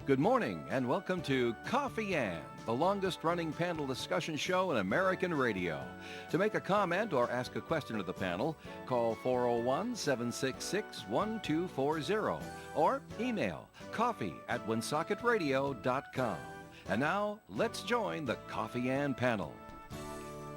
Good morning and welcome to Coffee Ann, the longest running panel discussion show in American radio. To make a comment or ask a question of the panel, call 401-766-1240 or email coffee@woonsocketradio.com. And now, let's join the Coffee Ann panel.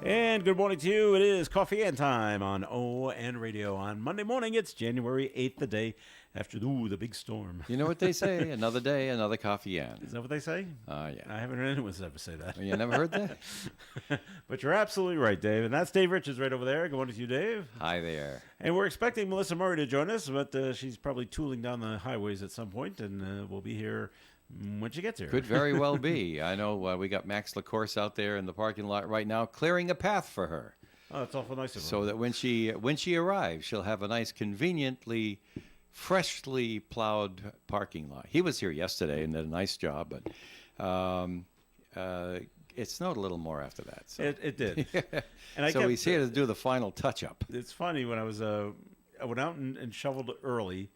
And good morning to you. It is Coffee Ann time on ON Radio. On Monday morning, it's January 8th, the day after the big storm. You know what they say, another day, another Coffee Ann. Is that what they say? Yeah. I haven't heard anyone ever say that. You never heard that? But you're absolutely right, Dave. And that's Dave Richards right over there. Good morning to you, Dave. Hi there. And we're expecting Melissa Murray to join us, but she's probably tooling down the highways at some point, and we'll be here when she gets here. Could very well be. I know we got Max LaCourse out there in the parking lot right now clearing a path for her. Oh, that's awful nice of her. So that when she arrives, she'll have a nice, conveniently, freshly plowed parking lot. He was here yesterday and did a nice job, but it snowed a little more after that. So. It did. And so he's here to do the final touch-up. It's funny, when I went out and shoveled early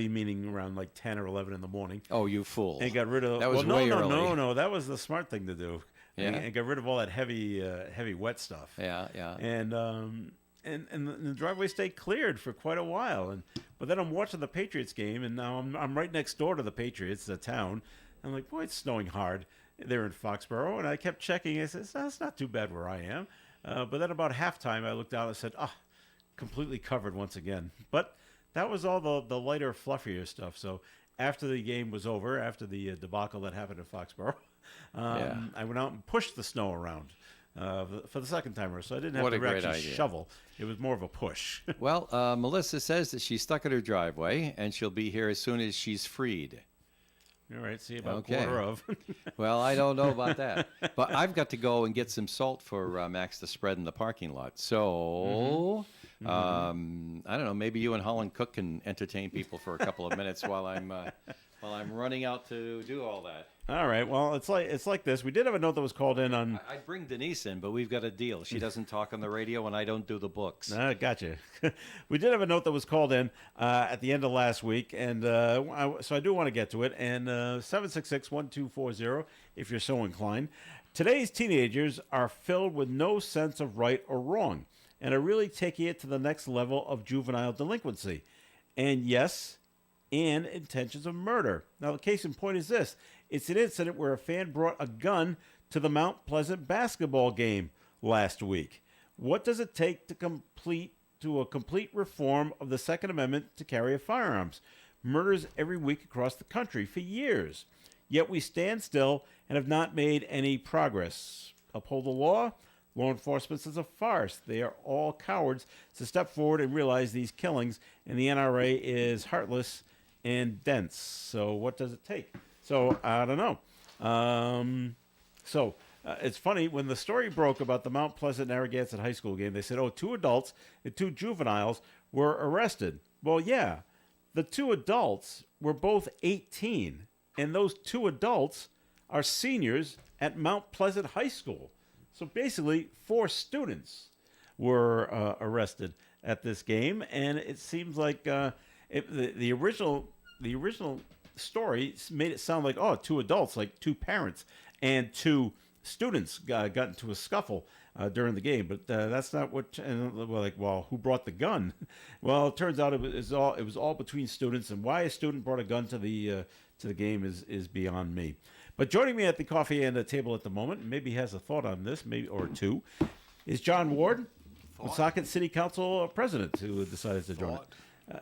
meaning around like 10 or 11 in the morning. Oh, you fool. And got rid of... That was way early. No, that was the smart thing to do. Yeah? And got rid of all that heavy wet stuff. Yeah. And the driveway stayed cleared for quite a while. But then I'm watching the Patriots game, and now I'm right next door to the Patriots, the town. I'm like, boy, it's snowing hard. They're in Foxborough, and I kept checking. I said, it's not too bad where I am. But then about halftime, I looked out and said, completely covered once again. But that was all the lighter, fluffier stuff. So after the game was over, after the debacle that happened in Foxborough, I went out and pushed the snow around for the second time. So I didn't have to actually shovel. It was more of a push. Well, Melissa says that she's stuck at her driveway, and she'll be here as soon as she's freed. All right, see about quarter of. Well, I don't know about that. But I've got to go and get some salt for Max to spread in the parking lot. So, I don't know, maybe you and Holland Cook can entertain people for a couple of minutes while I'm running out to do all that. All right. Well, it's like this. We did have a note that was called in on... I'd bring Denise in, but we've got a deal. She doesn't talk on the radio, and I don't do the books. Gotcha. We did have a note that was called in at the end of last week, and so I do want to get to it. And 766-1240, if you're so inclined. Today's teenagers are filled with no sense of right or wrong, and are really taking it to the next level of juvenile delinquency. And yes... and intentions of murder. Now, the case in point is this. It's an incident where a fan brought a gun to the Mount Pleasant basketball game last week. What does it take to a complete reform of the Second Amendment to carry of firearms? Murders every week across the country for years. Yet we stand still and have not made any progress. Uphold the law? Law enforcement is a farce. They are all cowards to step forward and realize these killings, and the NRA is heartless and dense. So what does it take? So I don't know. It's funny, when the story broke about the Mount Pleasant Narragansett High School game, they said, 2 adults and 2 juveniles were arrested. Well, yeah, the 2 adults were both 18, and those 2 adults are seniors at Mount Pleasant High School. So basically, 4 students were arrested at this game, and it seems like the original story made it sound like 2 adults, like 2 parents, and 2 students got into a scuffle during the game. But that's not what. And we're like, well, who brought the gun? Well, it turns out it was all between students, and why a student brought a gun to the game is beyond me. But joining me at the coffee and the table at the moment, maybe he has a thought on this, maybe or 2, is John Ward, Woonsocket City Council president, who decided to join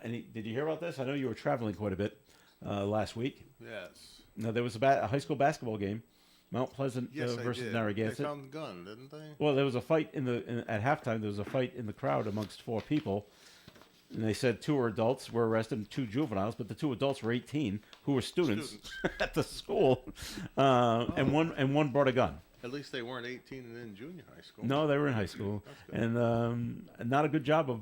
it. Did you hear about this? I know you were traveling quite a bit last week. Yes. Now, there was a high school basketball game, Mount Pleasant versus Narragansett. They found the gun, didn't they? Well, there was a fight at halftime. There was a fight in the crowd amongst 4 people, and they said 2 adults were arrested and 2 juveniles, but the 2 adults were 18, who were students. At the school, and one brought a gun. At least they weren't 18 and in junior high school. No, they were in high school, and not a good job of.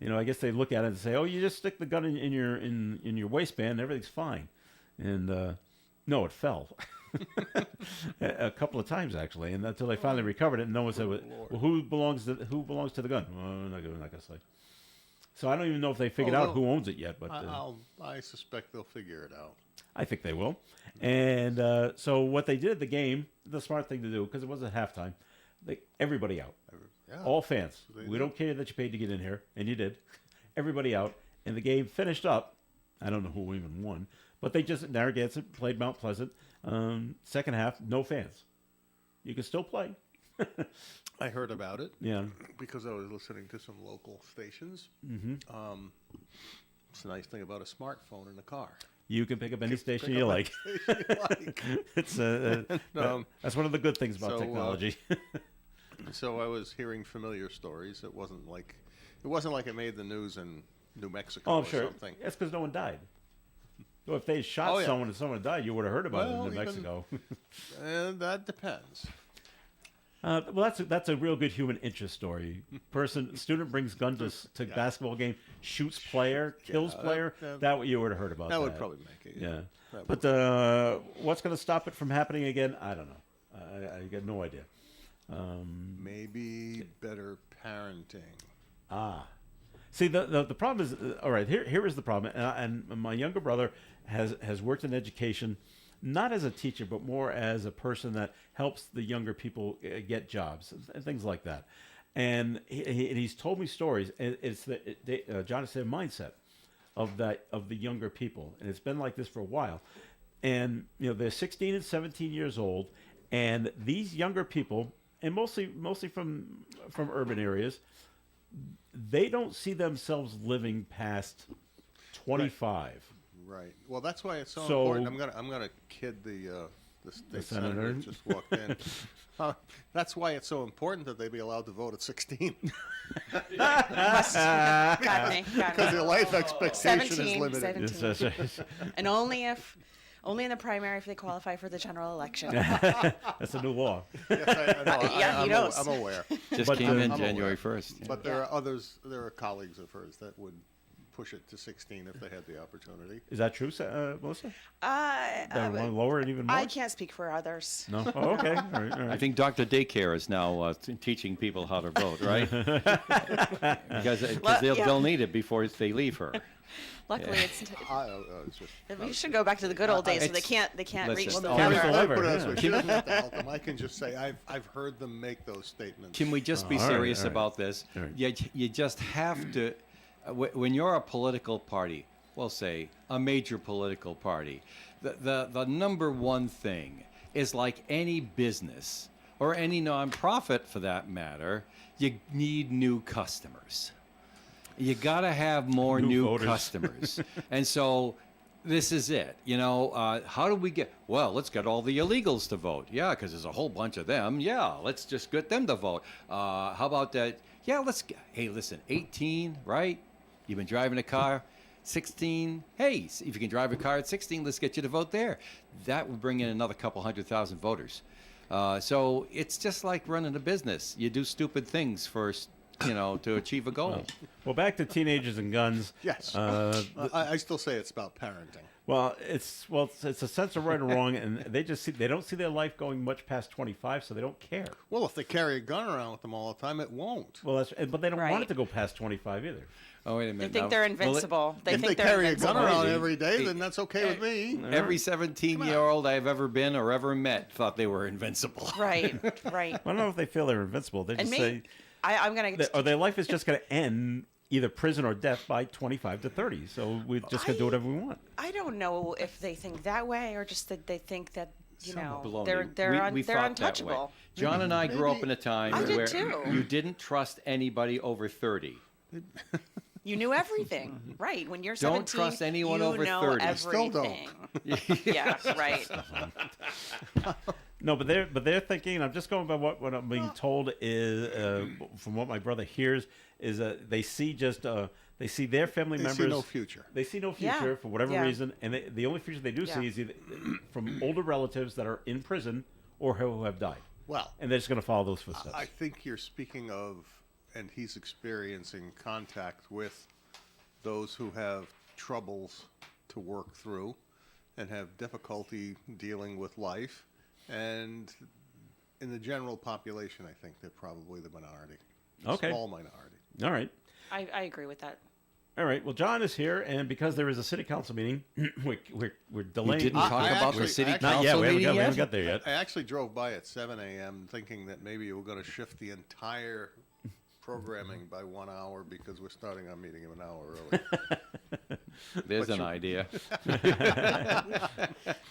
I guess they look at it and say, you just stick the gun in your waistband, and everything's fine. And no, it fell a couple of times actually, and until they finally recovered it, and no one said, "Well, who belongs to the gun?" Well, we're not going to say. So I don't even know if they figured Oh, out who owns it yet, but I suspect they'll figure it out. I think they will. And so what they did at the game, the smart thing to do, because it wasn't halftime, everybody out. Yeah. All fans. They We did. don't care that you paid to get in here, and you did. Everybody out. And the game finished up. I don't know who even won, but they just, Narragansett played Mount Pleasant. Second half, no fans. You can still play. I heard about it Yeah. because I was listening to some local stations. Mm-hmm. It's a nice thing about a smartphone in the car. You can pick up any station Pick you up like. any station you like. It's Um, that's one of the good things about so, technology. So I was hearing familiar stories. It wasn't like it made the news in New Mexico Oh, or I'm sure. something. That's because no one died. Well, if they shot Oh, yeah. someone and someone died, you would have heard about it Well, in New even- Mexico. And that depends. Well, that's a real good human interest story. Student brings gun to basketball game, shoots player, kills player. That you would have heard about. That would probably make it. Yeah. That But what's going to stop it from happening again? I don't know. I got no idea. Maybe better parenting. See, the problem is, all right, here is the problem. And my younger brother has worked in education, not as a teacher, but more as a person that helps the younger people get jobs and things like that. And he's told me stories. And it's John said mindset of the younger people, and it's been like this for a while. And they're 16 and 17 years old, and these younger people, and mostly from urban areas, they don't see themselves living past 25. Right. Well, that's why it's so, So- important. I'm gonna kid the state senator? senator that just walked in. That's why it's so important that they be allowed to vote at 16 Got me. because their life expectation is 17, limited. 17. And only in the primary if they qualify for the general election. That's a new law. Yes, I know. Yeah, he knows. I'm aware. Just But, came in I'm January aware. 1st. But there are others. There are colleagues of hers that would push it to 16 if they had the opportunity. Is that true, Melissa? They want to Uh, lower it even more? I can't speak for others. No? Oh, okay. All right. All I right. think Dr. Daycare is now teaching people how to vote, right? because Yeah. they'll need it before they leave her. Luckily, it's It's just, we should go back to the good old days, so they It's- can't reach listen, the oh, Carries voter. the I lever, put it yeah. this way. She doesn't have to help them. I can just say I've heard them make those statements. Can we just be all right, serious all right. about this? All right. You just have to, when you're a political party, we'll say a major political party, the number one thing is like any business or any nonprofit for that matter, you need new customers. You got to have more New new voters. customers. And so this is it. How do we get, well, let's get all the illegals to vote. Yeah, because there's a whole bunch of them. Yeah, let's just get them to vote. How about that? Yeah, hey, listen, 18, right? You've been driving a car. 16, hey, if you can drive a car at 16, let's get you to vote there. That would bring in another couple 100,000 voters. So it's just like running a business. You do stupid things first, to achieve a goal. Well, back to teenagers and guns. Yes. I still say it's about parenting. Well, it's a sense of right or wrong, and they don't see their life going much past 25, so they don't care. Well, if they carry a gun around with them all the time, it won't. Well, but they don't want Right. it to go past 25 either. Oh, wait a They minute. think now. they're Well, invincible. They If think they they're carry a invincible. gun around Maybe. every day, then that's okay with me. Every 17-year-old I've ever been or ever met thought they were invincible. Right, right. I don't know if they feel they're invincible. They And just me, I'm gonna. or their life is just going to end either prison or death by 25 to 30. So we're just going to do whatever we want. I don't know if they think that way or just that they think that Baloney. they're We they're thought that way. untouchable. John and I grew up in a time I did where too. you didn't trust anybody over 30. You knew everything, right? When you're Don't 17, trust anyone you over know 30. everything. Still don't. Yeah, right. No, but they're thinking. I'm just going by what I'm being told is from what my brother hears is they see they see their family They members. see no future. They see no Yeah, future for whatever yeah. reason, and the only future they do Yeah. see is either from older relatives that are in prison or who have died, Well, and they're just going to follow those footsteps. I think you're speaking of, and he's experiencing contact with those who have troubles to work through and have difficulty dealing with life. And in the general population, I think they're probably the minority. Okay. Small minority. All right. I agree with that. All right. Well, John is here, and because there is a city council meeting, we're delaying. didn't talk I about the actually- city Not Not yet. council We meeting haven't yet? got there yet. I actually drove by at 7 a.m. thinking that maybe you were going to shift the entire programming by 1 hour because we're starting our meeting an hour early. There's an idea.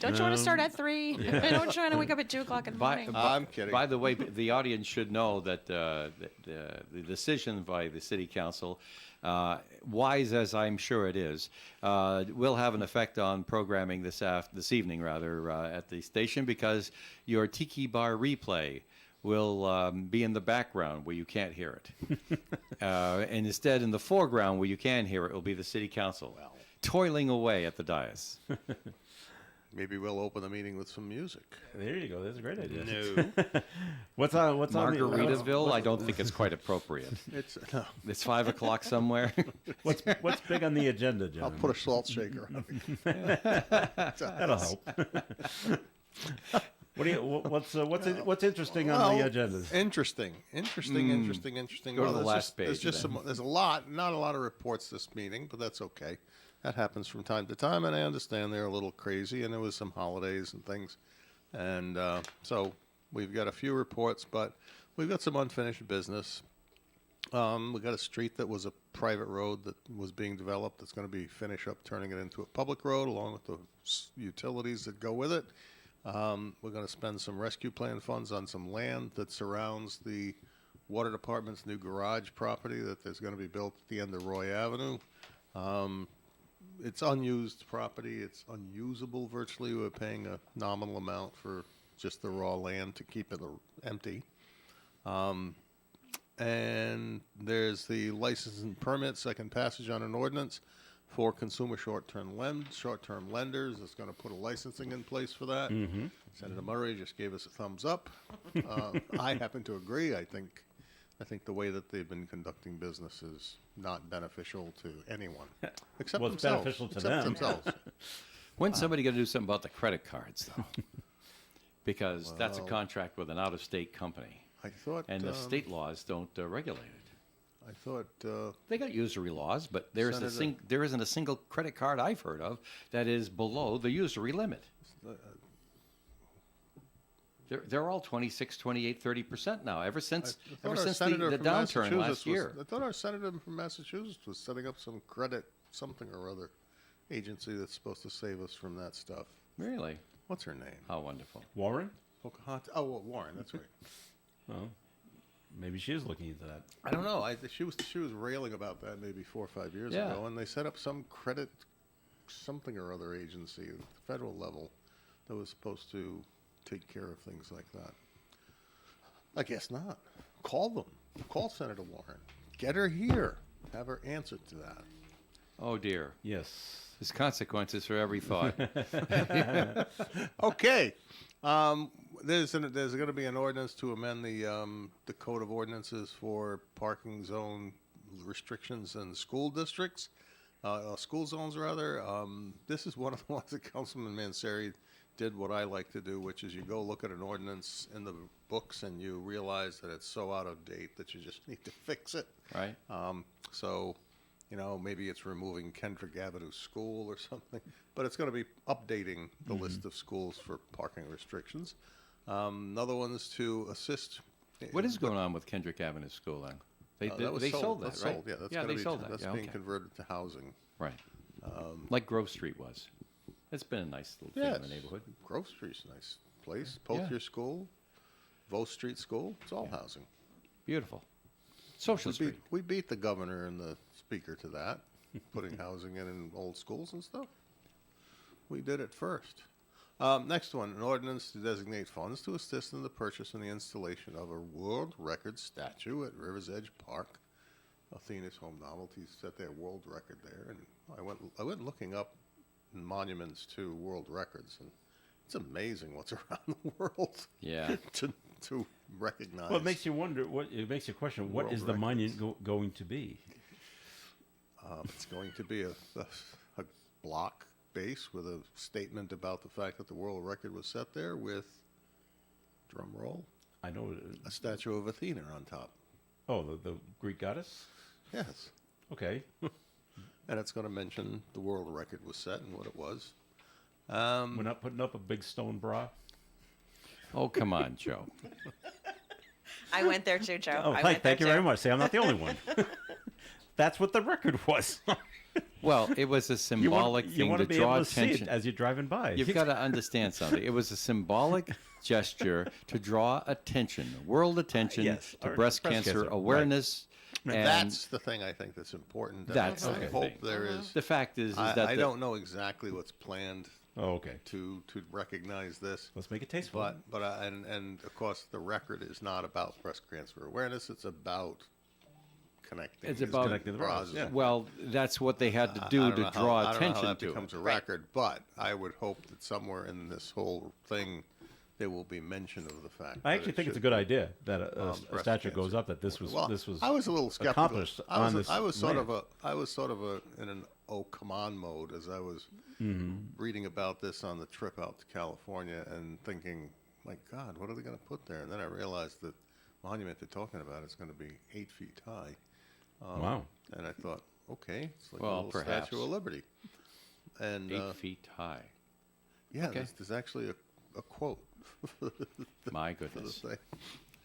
Don't you want to start at 3? I don't try to wake up at 2 o'clock in the morning. I'm kidding. By the way, the audience should know that the decision by the city council, wise as I'm sure it is, will have an effect on programming this evening rather at the station, because your Tiki Bar replay will be in the background where you can't hear it. And instead, in the foreground where you can hear it, will be the city council toiling away at the dais. Maybe we'll open the meeting with some music. There you go. That's a great idea. No. What's on? What's on the? Margaritaville, I don't think it's quite appropriate. It's no. It's 5 o'clock somewhere. What's big on the agenda, John? I'll put a salt shaker on it. That'll help. What's interesting on the agenda? Interesting. Go to the last page, There's not a lot of reports this meeting, but that's okay. That happens from time to time, and I understand they're a little crazy, and there was some holidays and things, and so we've got a few reports, but we've got some unfinished business. We got a street that was a private road that was being developed that's going to be finished up, turning it into a public road, along with the utilities that go with it. We're going to spend some rescue plan funds on some land that surrounds the water department's new garage property that there's going to be built at the end of Roy Avenue. It's unused property. It's unusable virtually. We're paying a nominal amount for just the raw land to keep it empty. And there's the license and permit, second passage on an ordinance for consumer short-term lenders. It's going to put a licensing in place for that. Mm-hmm. Senator Murray just gave us a thumbs up. I happen to agree. I think the way that they've been conducting business is not beneficial to anyone, except Well, it's themselves. beneficial to except them. themselves. When's somebody going to do something about the credit cards, though? Because that's a Well- contract with an out-of-state company, I thought. and the state laws don't regulate it. I thought. They got usury laws, but there isn't a single credit card I've heard of that is below the usury limit. They're all 26, 28, 30% now, ever since I ever thought our since senator the from downturn last Massachusetts year. I thought our senator from Massachusetts was setting up some credit something or other agency that's supposed to save us from that stuff. Really? What's her name? How wonderful. Warren? Pocahontas. Oh, well, Warren. That's right. Well, maybe she is looking into that. I don't know. She was railing about that maybe 4 or 5 years Yeah. ago, and they set up some credit something or other agency at the federal level that was supposed to take care of things like that. I guess not. Call them. Call Senator Warren. Get her here. Have her answer to that. Oh dear. Yes. There's consequences for every thought. Okay. There's going to be an ordinance to amend the code of ordinances for parking zone restrictions in school districts, school zones rather. This is one of the ones that Councilman Manseri did what I like to do, which is you go look at an ordinance in the books and you realize that it's so out of date that you just need to fix it. Right. So, maybe it's removing Kendrick Avenue School or something, but it's going to be updating the list of schools for parking restrictions. Another one is to assist. What is going on with Kendrick Avenue School then? They sold that, That's right? sold. Yeah, that's yeah, gonna they be, sold that. That's Yeah, being okay. converted to housing. Right. Like Grove Street was. It's been a nice little thing in the neighborhood. Grove Street's a nice place. Yeah. Pothier School, Vos Street School. It's all housing. Beautiful. Social Street. We beat the governor and the speaker to that, putting housing in old schools and stuff. We did it first. Next one, an ordinance to designate funds to assist in the purchase and the installation of a world record statue at River's Edge Park. Athena's Home Novelties set their world record there, and I went looking up monuments to world records, and it's amazing what's around the world. Yeah. to recognize. Well, it makes you wonder. It makes you question. What World is the records. monument going to be? It's going to be a block base with a statement about the fact that the world record was set there with, drum roll, I know. a statue of Athena on top. Oh, the Greek goddess. Yes. Okay. and it's going to mention the world record was set and what it was. We're not putting up a big stone bra. Oh, come on, Joe. I went there too, Joe. Oh, I thank, went there thank you too. very much. See, I'm not the only one. That's what the record was. Well, it was a symbolic you thing want to to be draw able to see attention. it as you're driving by. You've got to understand something. It was a symbolic gesture to draw attention, world attention, yes, to or breast breast cancer cancer, right. awearness. And That's the thing I think that's important. That's I the hope thing. there is. the fact is I that don't know exactly what's planned Oh, okay. to recognize this. Let's make it tasteful. And of course the record is not about breast cancer awareness. It's about connecting. It's about- Connecting the bras, yeah. well, that's what they had to I do don't to know draw I don't know attention how that to becomes it. a record, but I would hope that somewhere in this whole thing there will be mention of the fact. I that actually it think it's a should good be, idea that a breast statute goes cancer. up that this was Well, this was I was a little skeptical. accomplished on this I was sort land. of in an oh come on mode as I was reading about this on the trip out to California and thinking, my God, what are they going to put there? And then I realized that the monument they're talking about is going to be 8 feet high. Wow. And I thought, okay, it's like a Well, little perhaps. Statue of Liberty. And 8 feet high. yeah, okay. there's actually a quote. My for the goodness. thing.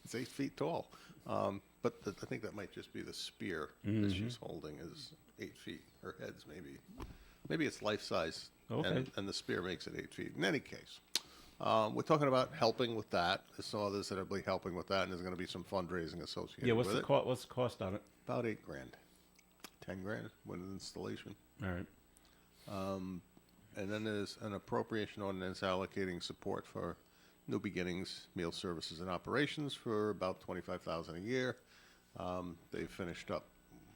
It's 8 feet tall. But I think that might just be the spear that she's holding is 8 feet. Her head's maybe it's life size, Okay. and the spear makes it 8 feet. In any case, we're talking about helping with that. There's some others that are helping with that, and there's going to be some fundraising associated Yeah, what's with the it. what's the cost on it? About $8 grand, 10 grand with an installation. All right. And then there's an appropriation ordinance allocating support for New Beginnings Meal Services and Operations for about $25,000 a year. They finished up.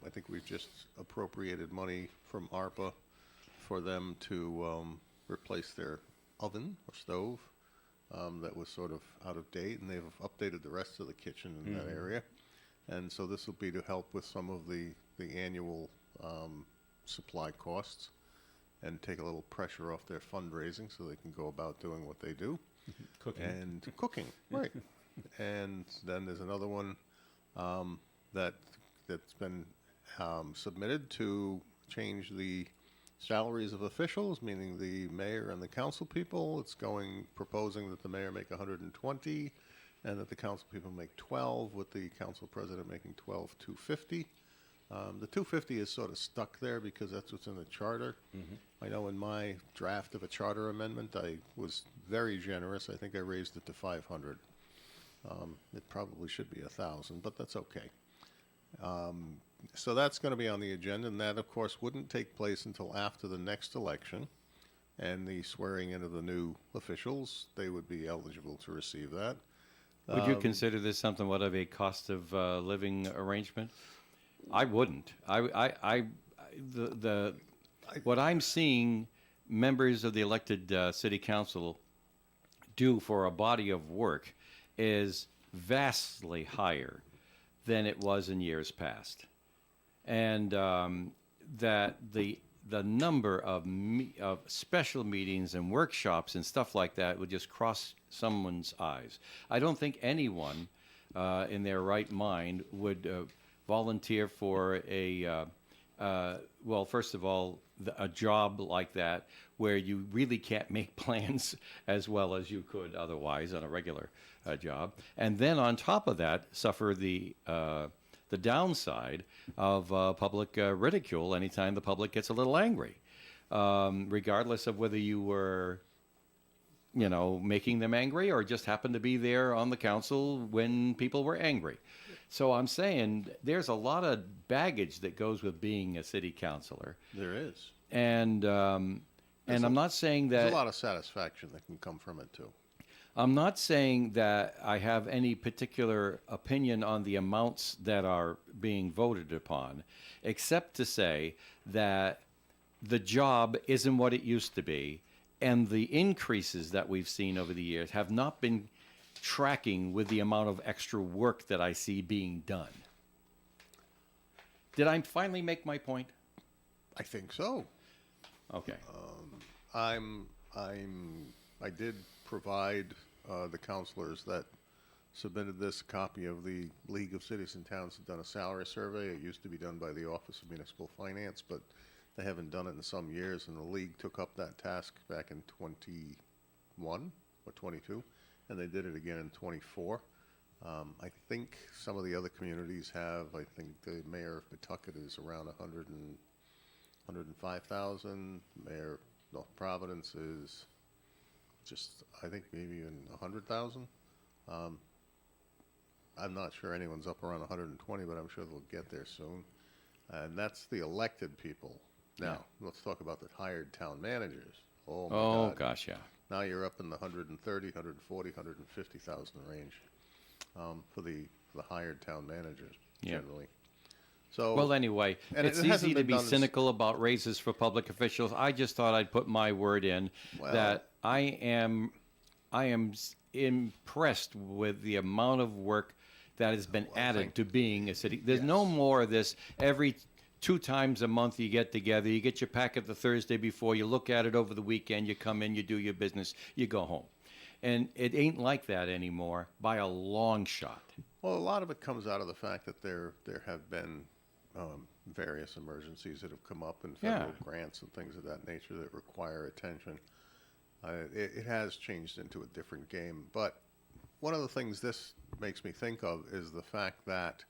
I think we've just appropriated money from ARPA for them to replace their oven or stove that was sort of out of date, and they've updated the rest of the kitchen in that area. And so this will be to help with some of the annual supply costs and take a little pressure off their fundraising so they can go about doing what they do. Cooking. And cooking, right. And then there's another one that's been submitted to change the salaries of officials, meaning the mayor and the council people. It's proposing that the mayor make 120 and that the council people make 12, with the council president making 12,250. The 250 is sort of stuck there because that's what's in the charter. I know in my draft of a charter amendment, I was very generous. I think I raised it to 500. It probably should be 1,000, but that's okay. So that's going to be on the agenda, and that, of course, wouldn't take place until after the next election and the swearing in of the new officials. They would be eligible to receive that. Would you consider this something what of a cost of living arrangement? I wouldn't. What I'm seeing members of the elected city council do for a body of work is vastly higher than it was in years past, and that the number of special meetings and workshops and stuff like that would just cross someone's eyes. I don't think anyone in their right mind would volunteer for well, first of all, a job like that where you really can't make plans as well as you could otherwise on a regular job, and then on top of that, suffer the downside of public ridicule anytime the public gets a little angry, regardless of whether you were, making them angry or just happened to be there on the council when people were angry. So I'm saying there's a lot of baggage that goes with being a city councilor, There is. and I'm not saying that There's a lot of satisfaction that can come from it, too. I'm not saying that I have any particular opinion on the amounts that are being voted upon, except to say that the job isn't what it used to be, and the increases that we've seen over the years have not been tracking with the amount of extra work that I see being done. Did I finally make my point? I think so. Okay. I did provide the counselors that submitted this a copy of the League of Cities and Towns had done a salary survey. It used to be done by the Office of Municipal Finance, but They haven't done it in some years, and the league took up that task back in 21 or 22, and they did it again in 24. I think some of the other communities have. I think the mayor of Pawtucket is around 105,000. Mayor of North Providence is just, I think, maybe even 100,000. I'm not sure anyone's up around 120, but I'm sure they'll get there soon. And that's the elected people. Now, let's talk about the hired town managers. Oh, my Oh, God. gosh, yeah. Now you're up in the 130, 140, 150,000 range for the hired town managers Yeah. generally. So Well, anyway, And it's it hasn't easy to been be done as- cynical about raises for public officials. I just thought I'd put my word in Well- that I am impressed with the amount of work that has been added to being a city. There's no more of this every 2 times a month you get together, you get your packet the Thursday before, you look at it over the weekend, you come in, you do your business, you go home. And it ain't like that anymore by a long shot. Well, a lot of it comes out of the fact that there have been various emergencies that have come up in federal grants and things of that nature that require attention. It has changed into a different game. But one of the things this makes me think of is the fact that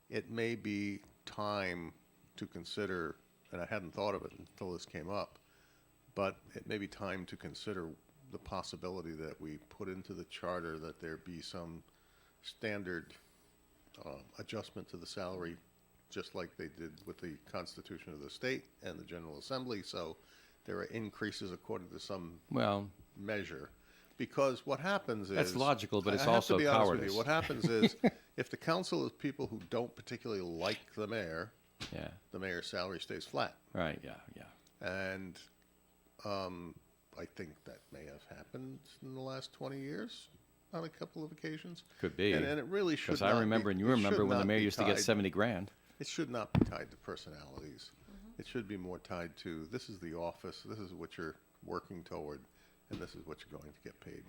it may be time to consider, and I hadn't thought of it until this came up, but it may be time to consider the possibility that we put into the charter that there be some standard adjustment to the salary, just like they did with the Constitution of the state and the General Assembly. So there are increases according to some Well, measure. Because what happens is... That's logical, but it's I have also to be honest with cowardice. you. What happens is, if the council is people who don't particularly like the mayor, yeah, the mayor's salary stays flat. right, yeah. And I think that may have happened in the last 20 years on a couple of occasions. Could be. And it really should Because not I remember, be, and you it remember should when the not mayor be used to get tied- 70 grand. It should not be tied to personalities. It should be more tied to, this is the office, this is what you're working toward, and this is what you're going to get paid.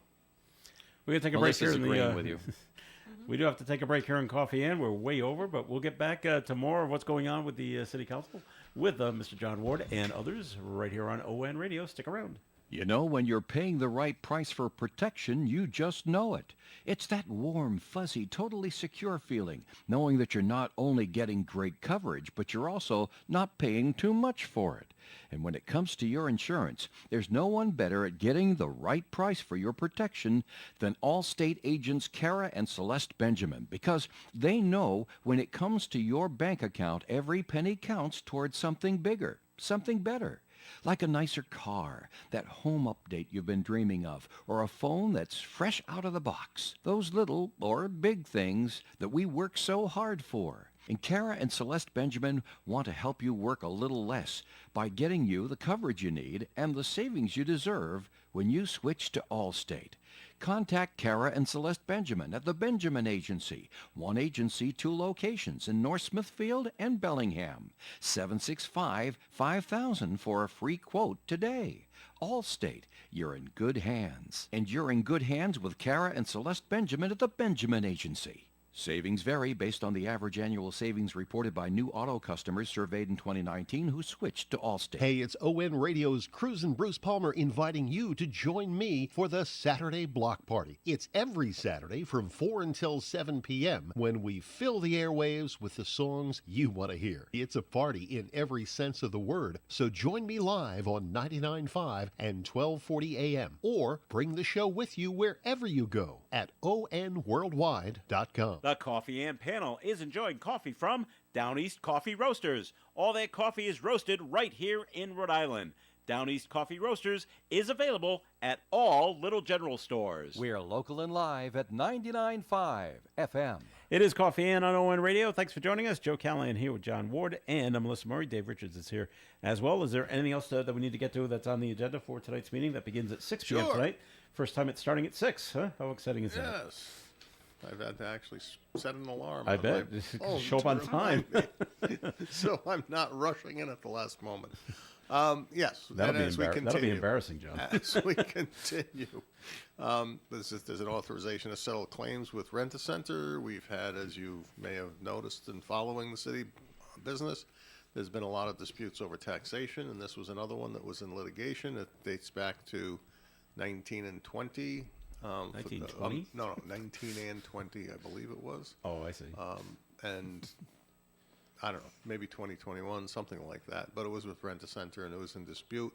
We're going to take a break here. Melissa's In agreeing the, with you. We do have to take a break here in Coffee Inn. We're way over, but we'll get back to more of what's going on with the City Council with Mr. John Ward and others right here on ON Radio. Stick around. You know, when you're paying the right price for protection, you just know it. It's that warm, fuzzy, totally secure feeling, knowing that you're not only getting great coverage, but you're also not paying too much for it. And when it comes to your insurance, there's no one better at getting the right price for your protection than Allstate agents Kara and Celeste Benjamin, because they know when it comes to your bank account, every penny counts towards something bigger, something better. Like a nicer car, that home update you've been dreaming of, or a phone that's fresh out of the box. Those little or big things that we work so hard for. And Kara and Celeste Benjamin want to help you work a little less by getting you the coverage you need and the savings you deserve when you switch to Allstate. Contact Kara and Celeste Benjamin at the Benjamin Agency. One agency, 2 locations in North Smithfield and Bellingham. 765-5000 for a free quote today. Allstate, you're in good hands. And you're in good hands with Kara and Celeste Benjamin at the Benjamin Agency. Savings vary based on the average annual savings reported by new auto customers surveyed in 2019 who switched to Allstate. Hey, it's ON Radio's Cruz and Bruce Palmer inviting you to join me for the Saturday Block Party. It's every Saturday from 4 until 7 p.m. when we fill the airwaves with the songs you want to hear. It's a party in every sense of the word, so join me live on 99.5 and 1240 a.m. or bring the show with you wherever you go at onworldwide.com. The Coffee Inn panel is enjoying coffee from Down East Coffee Roasters. All that coffee is roasted right here in Rhode Island. Down East Coffee Roasters is available at all Little General stores. We're local and live at 99.5 FM. It is Coffee Inn on ON Radio. Thanks for joining us. Joe Callahan here with John Ward and Melissa Murray. Dave Richards is here as well. Is there anything else that we need to get to that's on the agenda for tonight's meeting that begins at 6 p.m. Sure. tonight? First time it's starting at 6, huh? How exciting is that? Yes. I've had to actually set an alarm. I on bet. my phone Show up to on time. remind me. So I'm not rushing in at the last moment. Yes. That'll and be, that'll be embarrassing, John. As we continue, there's an authorization to settle claims with Rent-A-Center. We've had, as you may have noticed in following the city business, There's been a lot of disputes over taxation, and this was another one that was in litigation. It dates back to 19 and 20. For the- 1920? no, 19 and 20, I believe it was. Oh, I see. And I don't know, maybe 2021, something like that. But it was with Rent-A-Center, and it was in dispute.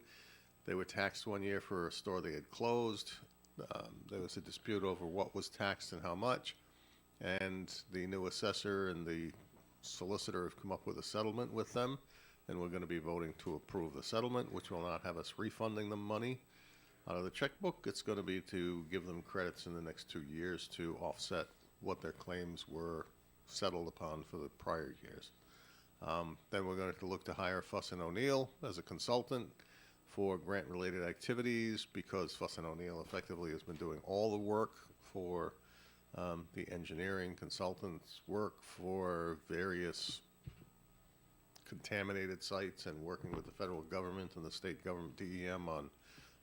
They were taxed one year for a store they had closed. There was a dispute over what was taxed and how much. And the new assessor and the solicitor have come up with a settlement with them. And we're going to be voting to approve the settlement, which will not have us refunding them money out of the checkbook. It's going to be to give them credits in the next 2 years to offset what their claims were settled upon for the prior years. Then we're going to look to hire Fuss and O'Neill as a consultant for grant-related activities, because Fuss and O'Neill effectively has been doing all the work for the engineering consultants' work for various contaminated sites, and working with the federal government and the state government, DEM,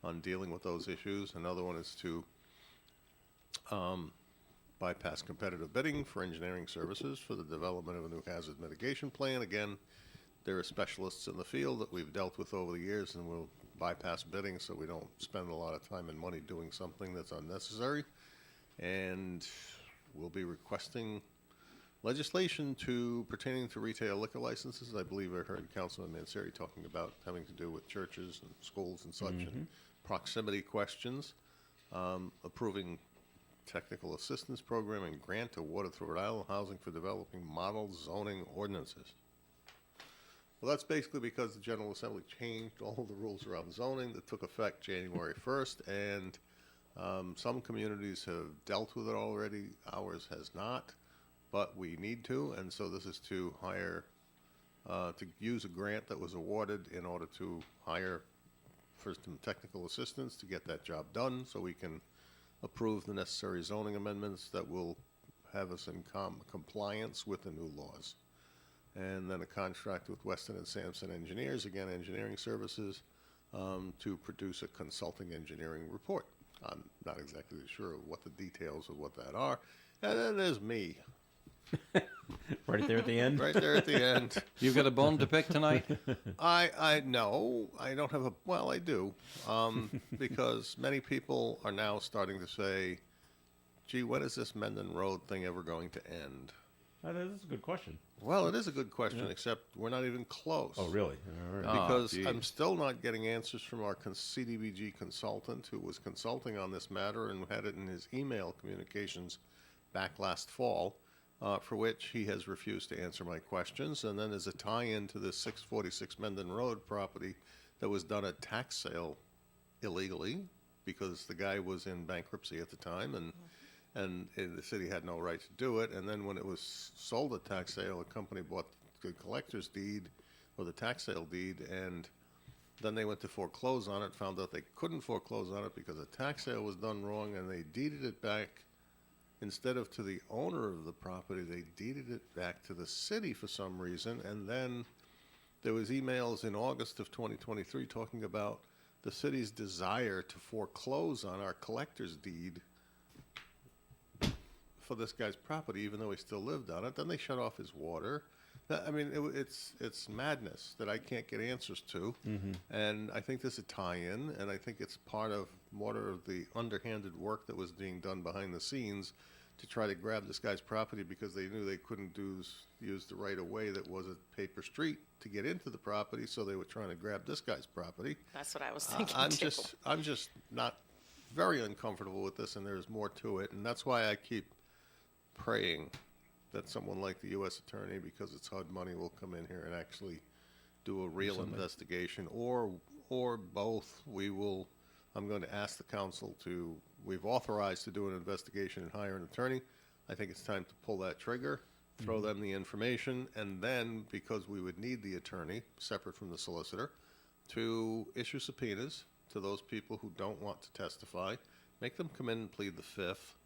on dealing with those issues. Another one is to bypass competitive bidding for engineering services for the development of a new hazard mitigation plan. Again, there are specialists in the field that we've dealt with over the years, and we'll bypass bidding so we don't spend a lot of time and money doing something that's unnecessary. And we'll be requesting legislation pertaining to retail liquor licenses. I believe I heard Councilman Manseri talking about having to do with churches and schools and such, and proximity questions. Approving technical assistance program and grant awarded through Rhode Island Housing for developing model zoning ordinances. Well, that's basically because the General Assembly changed all of the rules around zoning that took effect January 1st, and some communities have dealt with it already. Ours has not, but we need to, and so this is to hire, to use a grant that was awarded in order to hire for some technical assistance to get that job done, so we can approve the necessary zoning amendments that will have us in compliance with the new laws. And then a contract with Weston and Sampson Engineers, again, engineering services, to produce a consulting engineering report. I'm not exactly sure what the details of what that are. And then there's me, Right there at the end. right there at the end. You've got a bone to pick tonight? No, I don't have well, I do, because many people are now starting to say, gee, when is this Mendon Road thing ever going to end? That is a good question. Well, it is a good question, except we're not even close. Oh, really? All right. Because geez. I'm still not getting answers from our CDBG consultant who was consulting on this matter and had it in his email communications back last fall, for which he has refused to answer my questions. And then there's a tie-in to this 646 Mendon Road property that was done at tax sale illegally, because the guy was in bankruptcy at the time, and the city had no right to do it. And then when it was sold at tax sale, a company bought the collector's deed or the tax sale deed, and then they went to foreclose on it, found out they couldn't foreclose on it because the tax sale was done wrong, and they deeded it back. Instead of to the owner of the property, they deeded it back to the city for some reason. And then there was emails in August of 2023 talking about the city's desire to foreclose on our collector's deed for this guy's property, even though he still lived on it. Then they shut off his water. I mean, it's madness that I can't get answers to. And I think there's a tie-in, and I think it's part of more of the underhanded work that was being done behind the scenes to try to grab this guy's property, because they knew they couldn't use the right-of-way that was a paper street to get into the property, so they were trying to grab this guy's property. That's what I was thinking I'm too. just not very uncomfortable with this, and there's more to it, and that's why I keep praying that someone like the U.S. Attorney, because it's HUD money, will come in here and actually do a real investigation, or both. I'm going to ask the council we've authorized to do an investigation and hire an attorney. I think it's time to pull that trigger, throw them the information, and then, because we would need the attorney, separate from the solicitor, to issue subpoenas to those people who don't want to testify, make them come in and plead the fifth,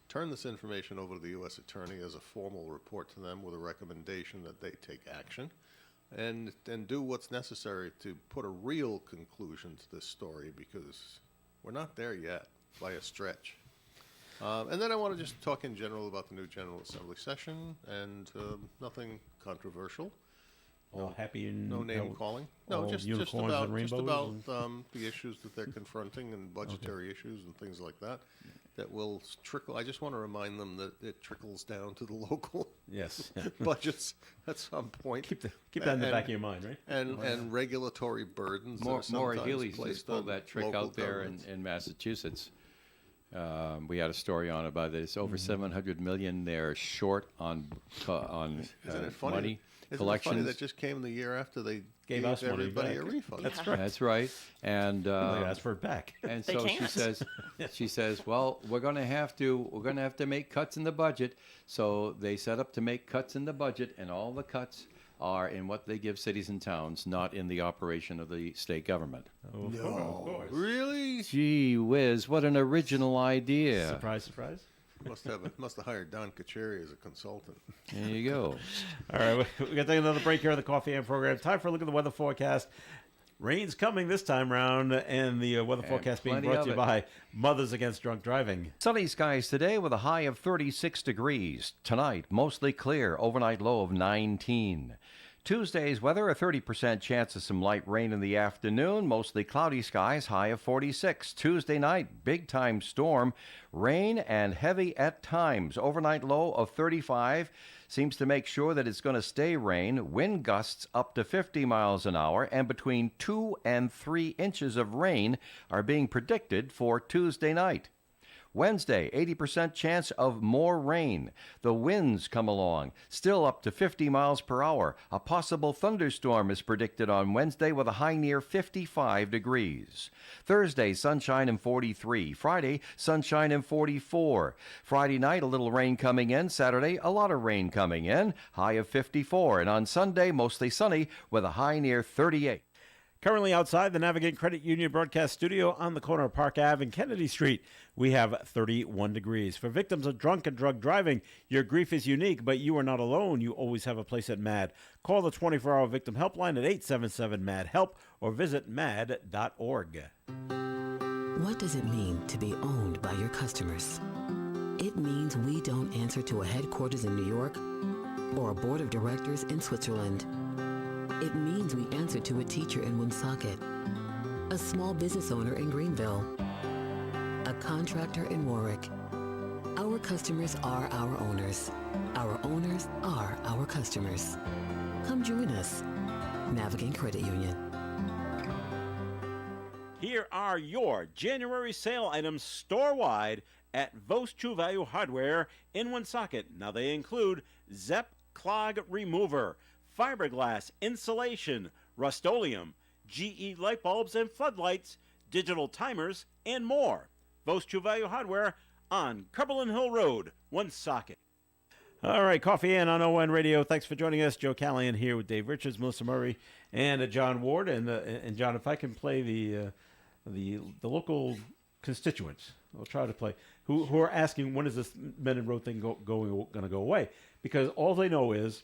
turn this information over to the U.S. Attorney as a formal report to them with a recommendation that they take action, and do what's necessary to put a real conclusion to this story, because we're not there yet by a stretch. And then I want to just talk in general about the new General Assembly session, and nothing controversial. all happy and No name calling. No, all just unicorns about and rainbows the issues that they're confronting and budgetary issues and things like that. That will trickle. I just want to remind them that it trickles down to the local Yes. budgets at some point. Keep that in the back of your mind, right? And regulatory burdens. Maura that are Healy's sometimes just placed pulled on that trick local out there governments. in Massachusetts. We had a story on it about it. It's over Mm-hmm. $700 million they're short on Isn't it funny? money Isn't collections. it funny that just came the year after they Gave gave us money everybody back. a refund? That's right. That's right. And They asked for it back. and They so can't. she says, well, we're going to have to make cuts in the budget. So they set up to make cuts in the budget, and all the cuts are in what they give cities and towns, not in the operation of the state government. Oh, of course. Really? Gee whiz, what an original idea. Surprise, surprise. Must have hired Don Kacheri as a consultant. There you go. All right, we got to take another break here on the Coffee and program. Time for a look at the weather forecast. Rain's coming this time round, and the weather forecast being plenty brought of to you it. by Mothers Against Drunk Driving. Sunny skies today with a high of 36 degrees. Tonight, mostly clear, overnight low of 19. Tuesday's weather, a 30% chance of some light rain in the afternoon, mostly cloudy skies, high of 46. Tuesday night, big time storm, rain and heavy at times, overnight low of 35. Seems to make sure that it's going to stay rain, wind gusts up to 50 miles an hour, and between 2 and 3 inches of rain are being predicted for Tuesday night. Wednesday, 80% chance of more rain. The winds come along, still up to 50 miles per hour. A possible thunderstorm is predicted on Wednesday with a high near 55 degrees. Thursday, sunshine and 43. Friday, sunshine and 44. Friday night, a little rain coming in. Saturday, a lot of rain coming in, high of 54. And on Sunday, mostly sunny with a high near 38. Currently outside the Navigate Credit Union broadcast studio on the corner of Park Ave and Kennedy Street, we have 31 degrees. For victims of drunk and drug driving, your grief is unique, but you are not alone. You always have a place at MAD. Call the 24-hour victim helpline at 877-MAD-HELP or visit mad.org. What does it mean to be owned by your customers? It means we don't answer to a headquarters in New York or a board of directors in Switzerland. It means we answer to a teacher in Woonsocket, a small business owner in Greenville, a contractor in Warwick. Our customers are our owners. Our owners are our customers. Come join us. Navigate Credit Union. Here are your January sale items store-wide at Vos True Value Hardware in Woonsocket. Now they include Zepp Clog Remover, fiberglass insulation, Rust-Oleum, GE light bulbs and floodlights, digital timers, and more. Vos True Value Hardware on Cumberland Hill Road, Woonsocket. All right, Coffee In on ON Radio. Thanks for joining us. Joe Callahan here with Dave Richards, Melissa Murray, and John Ward. And John, if I can play the local constituents, I'll try to play, who are asking when is this Men in Road thing going to go away? Because all they know is,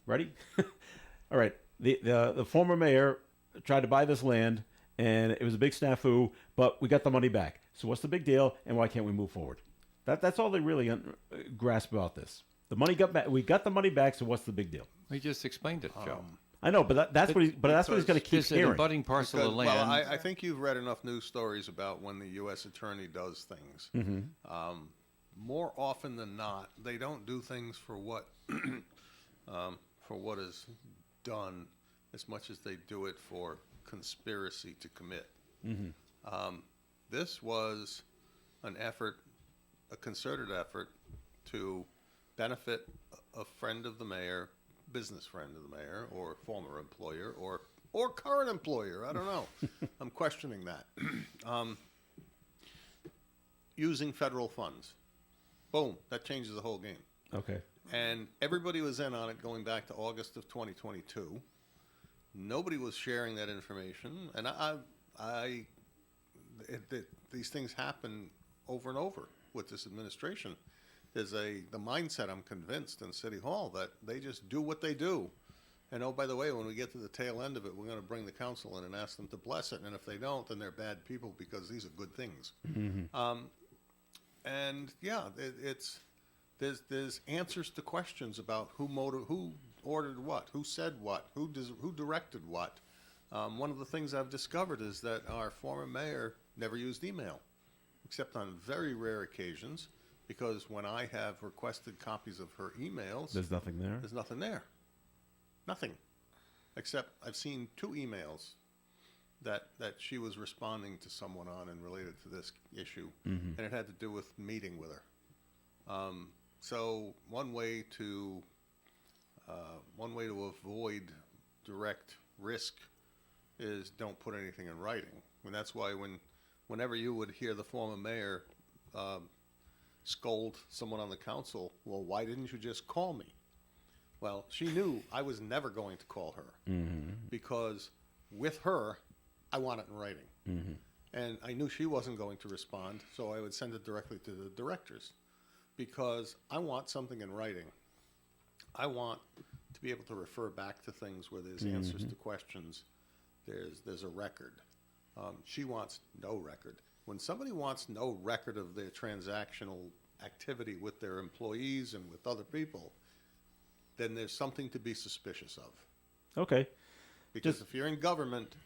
ready? All right, the former mayor tried to buy this land, and it was a big snafu, but we got the money back. So what's the big deal, and why can't we move forward? That's all they really grasp about this. The money got back. We got the money back. So what's the big deal? We just explained it, Joe. I know, but that's what he's going to keep There's an hearing. abutting parcel of Because- land. Well, I think you've read enough news stories about when the U.S. attorney does things. Mm-hmm. More often than not, they don't do things for what for what is done as much as they do it for conspiracy to commit. This was an effort, a concerted effort to benefit a friend of the mayor, business friend of the mayor, or former employer, or current employer. I don't know. I'm questioning that. Using federal funds. Boom. That changes the whole game. Okay. And everybody was in on it going back to August of 2022. Nobody was sharing that information, and these things happen over and over with this administration. There's the mindset, I'm convinced, in City Hall that they just do what they do. And oh, by the way, when we get to the tail end of it, we're going to bring the council in and ask them to bless it. And if they don't, then they're bad people because these are good things. And yeah, there's answers to questions about who ordered what, who said what, who directed what. One of the things I've discovered is that our former mayor never used email, except on very rare occasions, because when I have requested copies of her emails, There's nothing there. there's nothing there. Nothing. Except I've seen 2 emails that she was responding to someone on and related to this issue, and it had to do with meeting with her. So one way to avoid direct risk is don't put anything in writing. And that's why whenever you would hear the former mayor scold someone on the council, well, why didn't you just call me? Well, she knew I was never going to call her because with her, I want it in writing. And I knew she wasn't going to respond, so I would send it directly to the directors because I want something in writing. I want to be able to refer back to things where there's answers to questions. There's a record. She wants no record. When somebody wants no record of their transactional activity with their employees and with other people, then there's something to be suspicious of. Okay. Because if you're in government,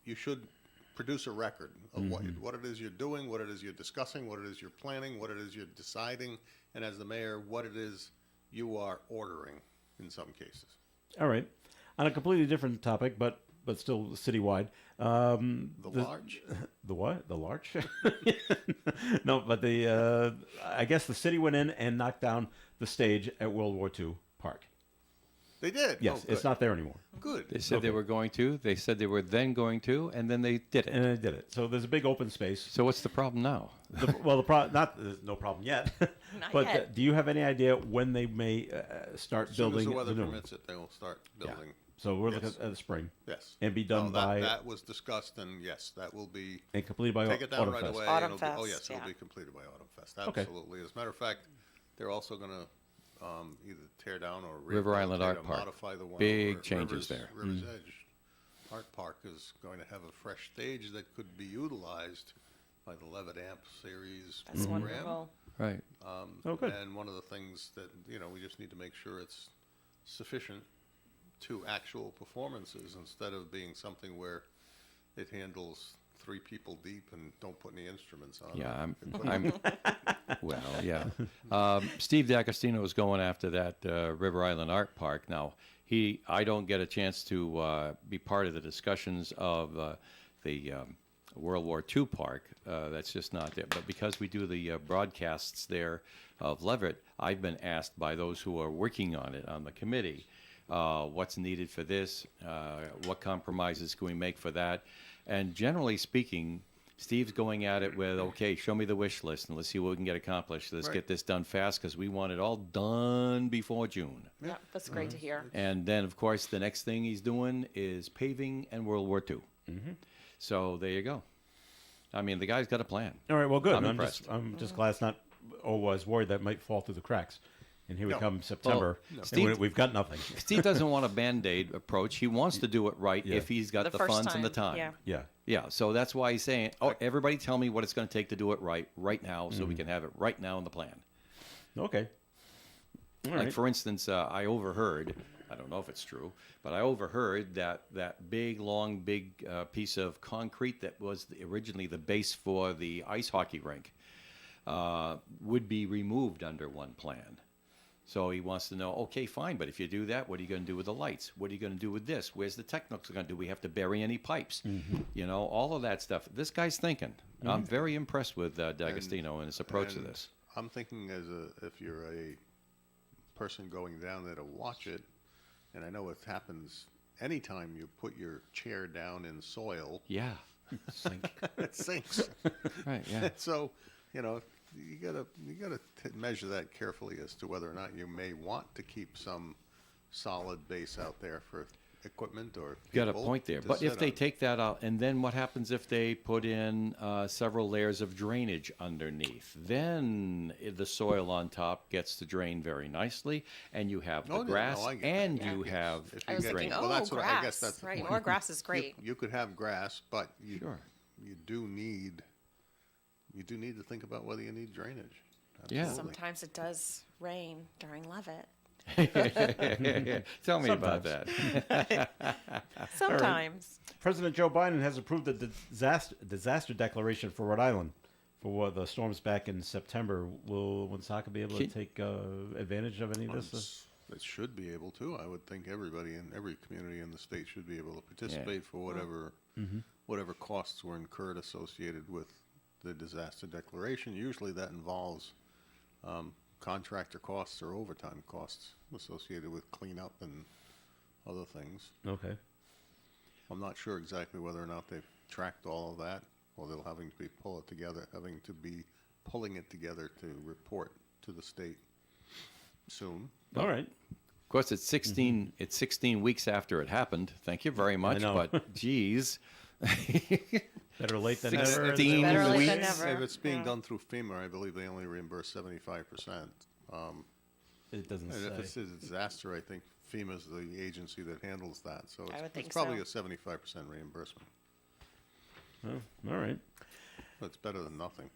you should produce a record of what it is you're doing, what it is you're discussing, what it is you're planning, what it is you're deciding, and as the mayor, what it is you are ordering in some cases. All right. On a completely different topic, but still citywide. The large. The what? The large? No, but I guess the city went in and knocked down the stage at World War II Park. They did? Yes, Oh, it's good. not there anymore. Good. They said they were going to. They said they were then going to, and then they did it. And they did it. So there's a big open space. So what's the problem now? There's no problem yet. Not But yet. do you have any idea when they may start As soon as building the weather new one? permits it, they will start building. So we're looking Yes. at the spring. Yes. And be done No, by that was discussed, and yes, that will be and completed by take it down Autumn right Fest. away. Autumn It'll be, oh Fest, yes, it'll yeah. be completed by Autumn Fest. Okay. Absolutely. As a matter of fact, they're also going to either tear down or River Island rehabilitate Art or Park. modify the one. Big over at changes there. Rivers Edge Art Park is going to have a fresh stage that could be utilized by the Levitt Amp series That's program. wonderful. Right. Oh, good. And one of the things that, we just need to make sure it's sufficient to actual performances instead of being something where it handles 3 people deep and don't put any instruments on. Yeah, it. I'm well, yeah. Steve D'Agostino is going after that River Island Art Park. Now, I don't get a chance to be part of the discussions of the World War II park. That's just not there. But because we do the broadcasts there of Levitt, I've been asked by those who are working on it on the committee, what's needed for this, what compromises can we make for that. And generally speaking, Steve's going at it with, okay, show me the wish list and let's see what we can get accomplished. Let's Right. get this done fast because we want it all done before June. Yeah, that's great to hear. And then, of course, the next thing he's doing is paving and World War II. So there you go. I mean, the guy's got a plan. All right, well, good. I'm I'm impressed. just glad it's not. I was worried that might fall through the cracks. And here we No. come September, no. and Steve- we've got nothing. Steve doesn't want a Band-Aid approach. He wants to do it right Yeah. if he's got The the first funds and the time, time. yeah. Yeah. Yeah, so that's why he's saying, everybody tell me what it's going to take to do it right now so we can have it right now in the plan. Okay. All Like, right. for instance, I overheard, I don't know if it's true, but I overheard that big piece of concrete that was originally the base for the ice hockey rink would be removed under one plan. So he wants to know, okay, fine, but if you do that, what are you going to do with the lights? What are you going to do with this? Where's the technical going to do? We have to bury any pipes? All of that stuff. This guy's thinking. I'm very impressed with D'Agostino and his approach to And this. I'm thinking if you're a person going down there to watch it, and I know it happens anytime you put your chair down in soil, Yeah. it sinks. Right, yeah. So, you gotta measure that carefully as to whether or not you may want to keep some solid base out there for equipment or You got a people point there. to But if sit they on. take that out, and then what happens if they put in several layers of drainage underneath? Then the soil on top gets to drain very nicely, and you have the Oh, yeah, no, grass, I get that. and Yeah. you have If I you was get- thinking, well, that's what grass. I guess that's the right, point. more grass is great. You could have grass, but you Sure. you do need to think about whether you need drainage. Yeah. Absolutely. Sometimes it does rain during Levitt. Tell me about that. Sometimes. President Joe Biden has approved a disaster declaration for Rhode Island for the storms back in September. Will Woonsocket be able to take advantage of any of this? It should be able to. I would think everybody in every community in the state should be able to participate for whatever costs were incurred associated with the disaster declaration. Usually that involves contractor costs or overtime costs associated with cleanup and other things. Okay. I'm not sure exactly whether or not they've tracked all of that, or they'll having to be pulling it together to report to the state soon. All right. Of course, it's 16. It's 16 weeks after it happened. Thank you very much. know. But geez, Better late than 16 never. Better late weeks. than never. If it's being Yeah. done through FEMA, I believe they only reimburse 75%. It doesn't And if say. it's a disaster, I think FEMA's the agency that handles that. So I would think it's probably so. a 75% reimbursement. Oh, all right. That's better than nothing.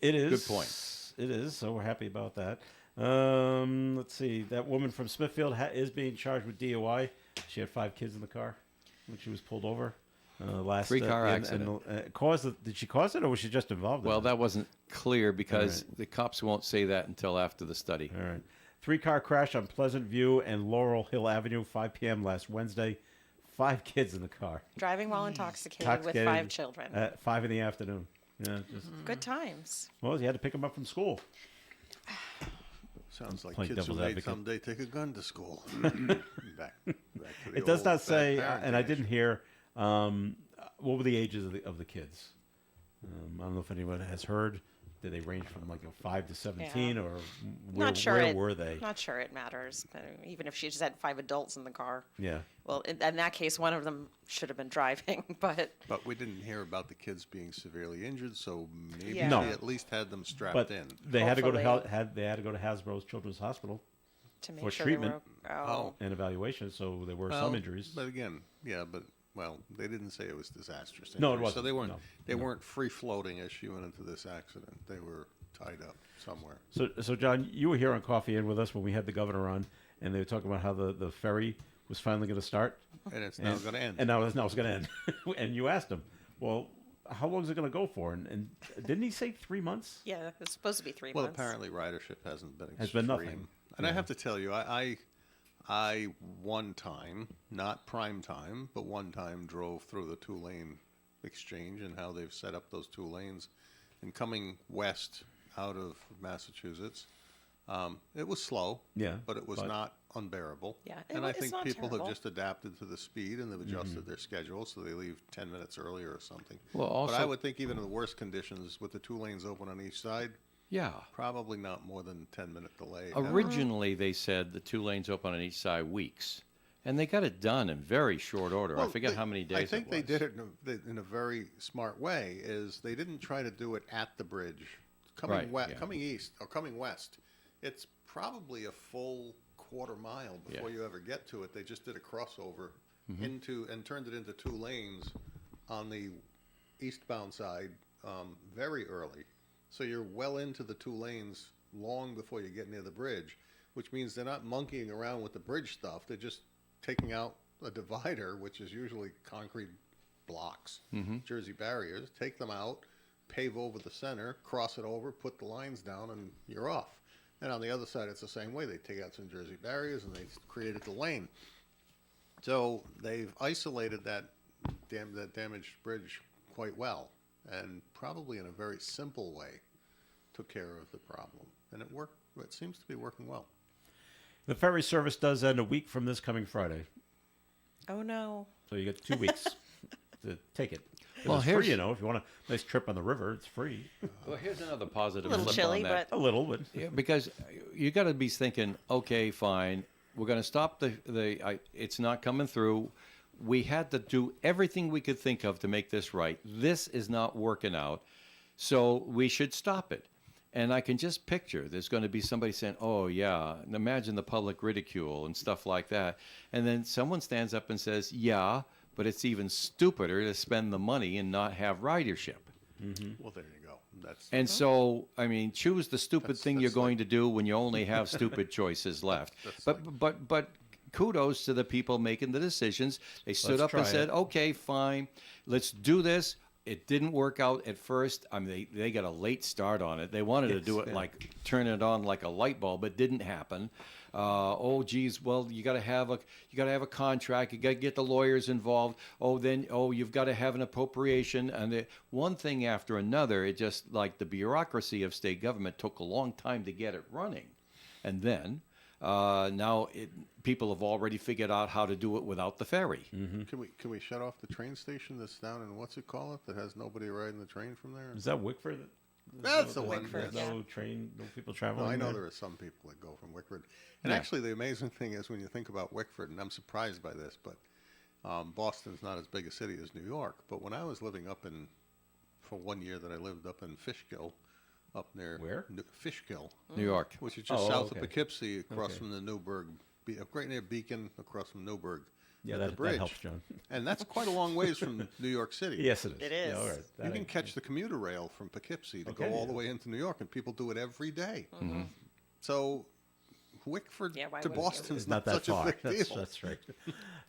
It is. Good point. It is. So we're happy about that. Let's see. That woman from Smithfield is being charged with DUI. She had 5 kids in the car when she was pulled over. Last 3-car and accident. caused it. Did she cause it, or was she just involved? Well, in that wasn't clear because All the cops won't say that until after the study. it? All right. 3-car crash on Pleasant View and Laurel Hill Avenue, 5 p.m. last Wednesday. 5 kids in the car. Driving while intoxicated with Intoxicated 5 children. At 5 in the afternoon. Yeah. Just, Good times. well, you had to pick them up from school. Sounds like Playing kids who devil's may advocate. someday take a gun to school. back to the It does old not say, bad and I parenting didn't hear what were the ages of the kids. I don't know if anyone has heard. Did they range from like 5 to 17, Yeah. or Not sure where it, were they? Not sure it matters. Even if she just had 5 adults in the car. Yeah. Well, in that case, one of them should have been driving, but But we didn't hear about the kids being severely injured, so maybe Yeah. No. they at least had them strapped But in. they had to go to Hopefully. they had to go to Hasbro's Children's Hospital to make For sure treatment. they were. Oh. and evaluation, so there were Well, some injuries. But again, they didn't say it was disastrous. No, it injuries, So wasn't. they weren't. No. They weren't free floating as she went into this accident. They were tied up somewhere. So John, you were here on Coffee In with us when we had the governor on, and they were talking about how the ferry was finally going to start. And it's now going to end. And now it's going to end. And you asked him, well, how long is it going to go for? And didn't he say 3 months? Yeah, it's supposed to be 3 Well, months. apparently ridership hasn't been Has been extreme. nothing. And I have to tell you, I one time, not prime time, but one time drove through the 2-lane exchange and how they've set up those 2 lanes. And coming west out of Massachusetts, it was slow, Yeah, but it was but- not unbearable. Yeah, and I it's think not people terrible. have just adapted to the speed and they've adjusted Mm-hmm. their schedule, so they leave 10 minutes earlier or something. Well, but I also- would think even in the worst conditions, with the 2 lanes open on each side, Yeah. probably not more than 10-minute delay. Originally, they said the 2 lanes open on each side weeks, and they got it done in very short order. I Well, forget they- how many days. I think it they was. did it in a very smart way. Is they didn't try to do it at the bridge, coming Right, yeah. coming east or coming west. It's probably a full quarter mile before Yeah. Mm-hmm. you ever get to it. They just did a crossover into and turned it into 2 lanes on the eastbound side very early. So you're well into the 2 lanes long before you get near the bridge, which means they're not monkeying around with the bridge stuff. They're just taking out a divider, which is usually concrete blocks, Jersey barriers, take them out, pave over the center, cross it over, put the lines down, and you're off. And on the other side, it's the same way. They take out some Jersey barriers and they created the lane. So they've isolated that damaged bridge quite well, and probably in a very simple way took care of the problem. And it worked. It seems to be working well. The ferry service does end a week from this coming Friday, Oh no. so you get 2 weeks to take it. Well, It's here's- free, if you want a nice trip on the river, it's free. Well, here's another positive A little flip chilly, on that. but A little, but Yeah, because you got to be thinking, okay, fine, we're going to stop it's not coming through. We had to do everything we could think of to make this right. This is not working out, so we should stop it. And I can just picture there's going to be somebody saying, oh, yeah, and imagine the public ridicule and stuff like that. And then someone stands up and says, yeah, but it's even stupider to spend the money and not have ridership. Well, there you go. And so, I mean, choose the stupid thing you're that's going to do when you only have stupid choices left. But kudos to the people making the decisions. They stood Let's up and try said, it. okay, fine, let's do this. It didn't work out at first. I mean, they got a late start on it. They wanted to do it like turn it on like a light bulb. It didn't happen. Oh, geez. Well, you got to have a contract. You got to get the lawyers involved. You've got to have an appropriation, and one thing after another. It just like the bureaucracy of state government took a long time to get it running, and then people have already figured out how to do it without the ferry. Can we shut off the train station that's down in what's it call it that has nobody riding the train from there? Is that Wickford? That's the one. Wickford, yes. No train, no people No, traveling. I know there? there are some people that go from Wickford. And actually, the amazing thing is when you think about Wickford, and I'm surprised by this, but Boston's not as big a city as New York. But when I was living for 1 year that I lived up in Fishkill, up near Where? Fishkill, New York. which is just Oh, south okay. of Poughkeepsie, across Okay. from the Newburgh, right near Beacon, across from Newburgh. Yeah, at the that bridge. helps, John. And that's quite a long ways from New York City. Yes, it is. It is. Yeah, all right. You That can ain't- catch the commuter rail from Poughkeepsie to Okay, go all yeah. the way into New York, and people do it every day. So Wickford Yeah, why to wouldn't you? Boston's It's not that such far. a big That's, deal. that's right.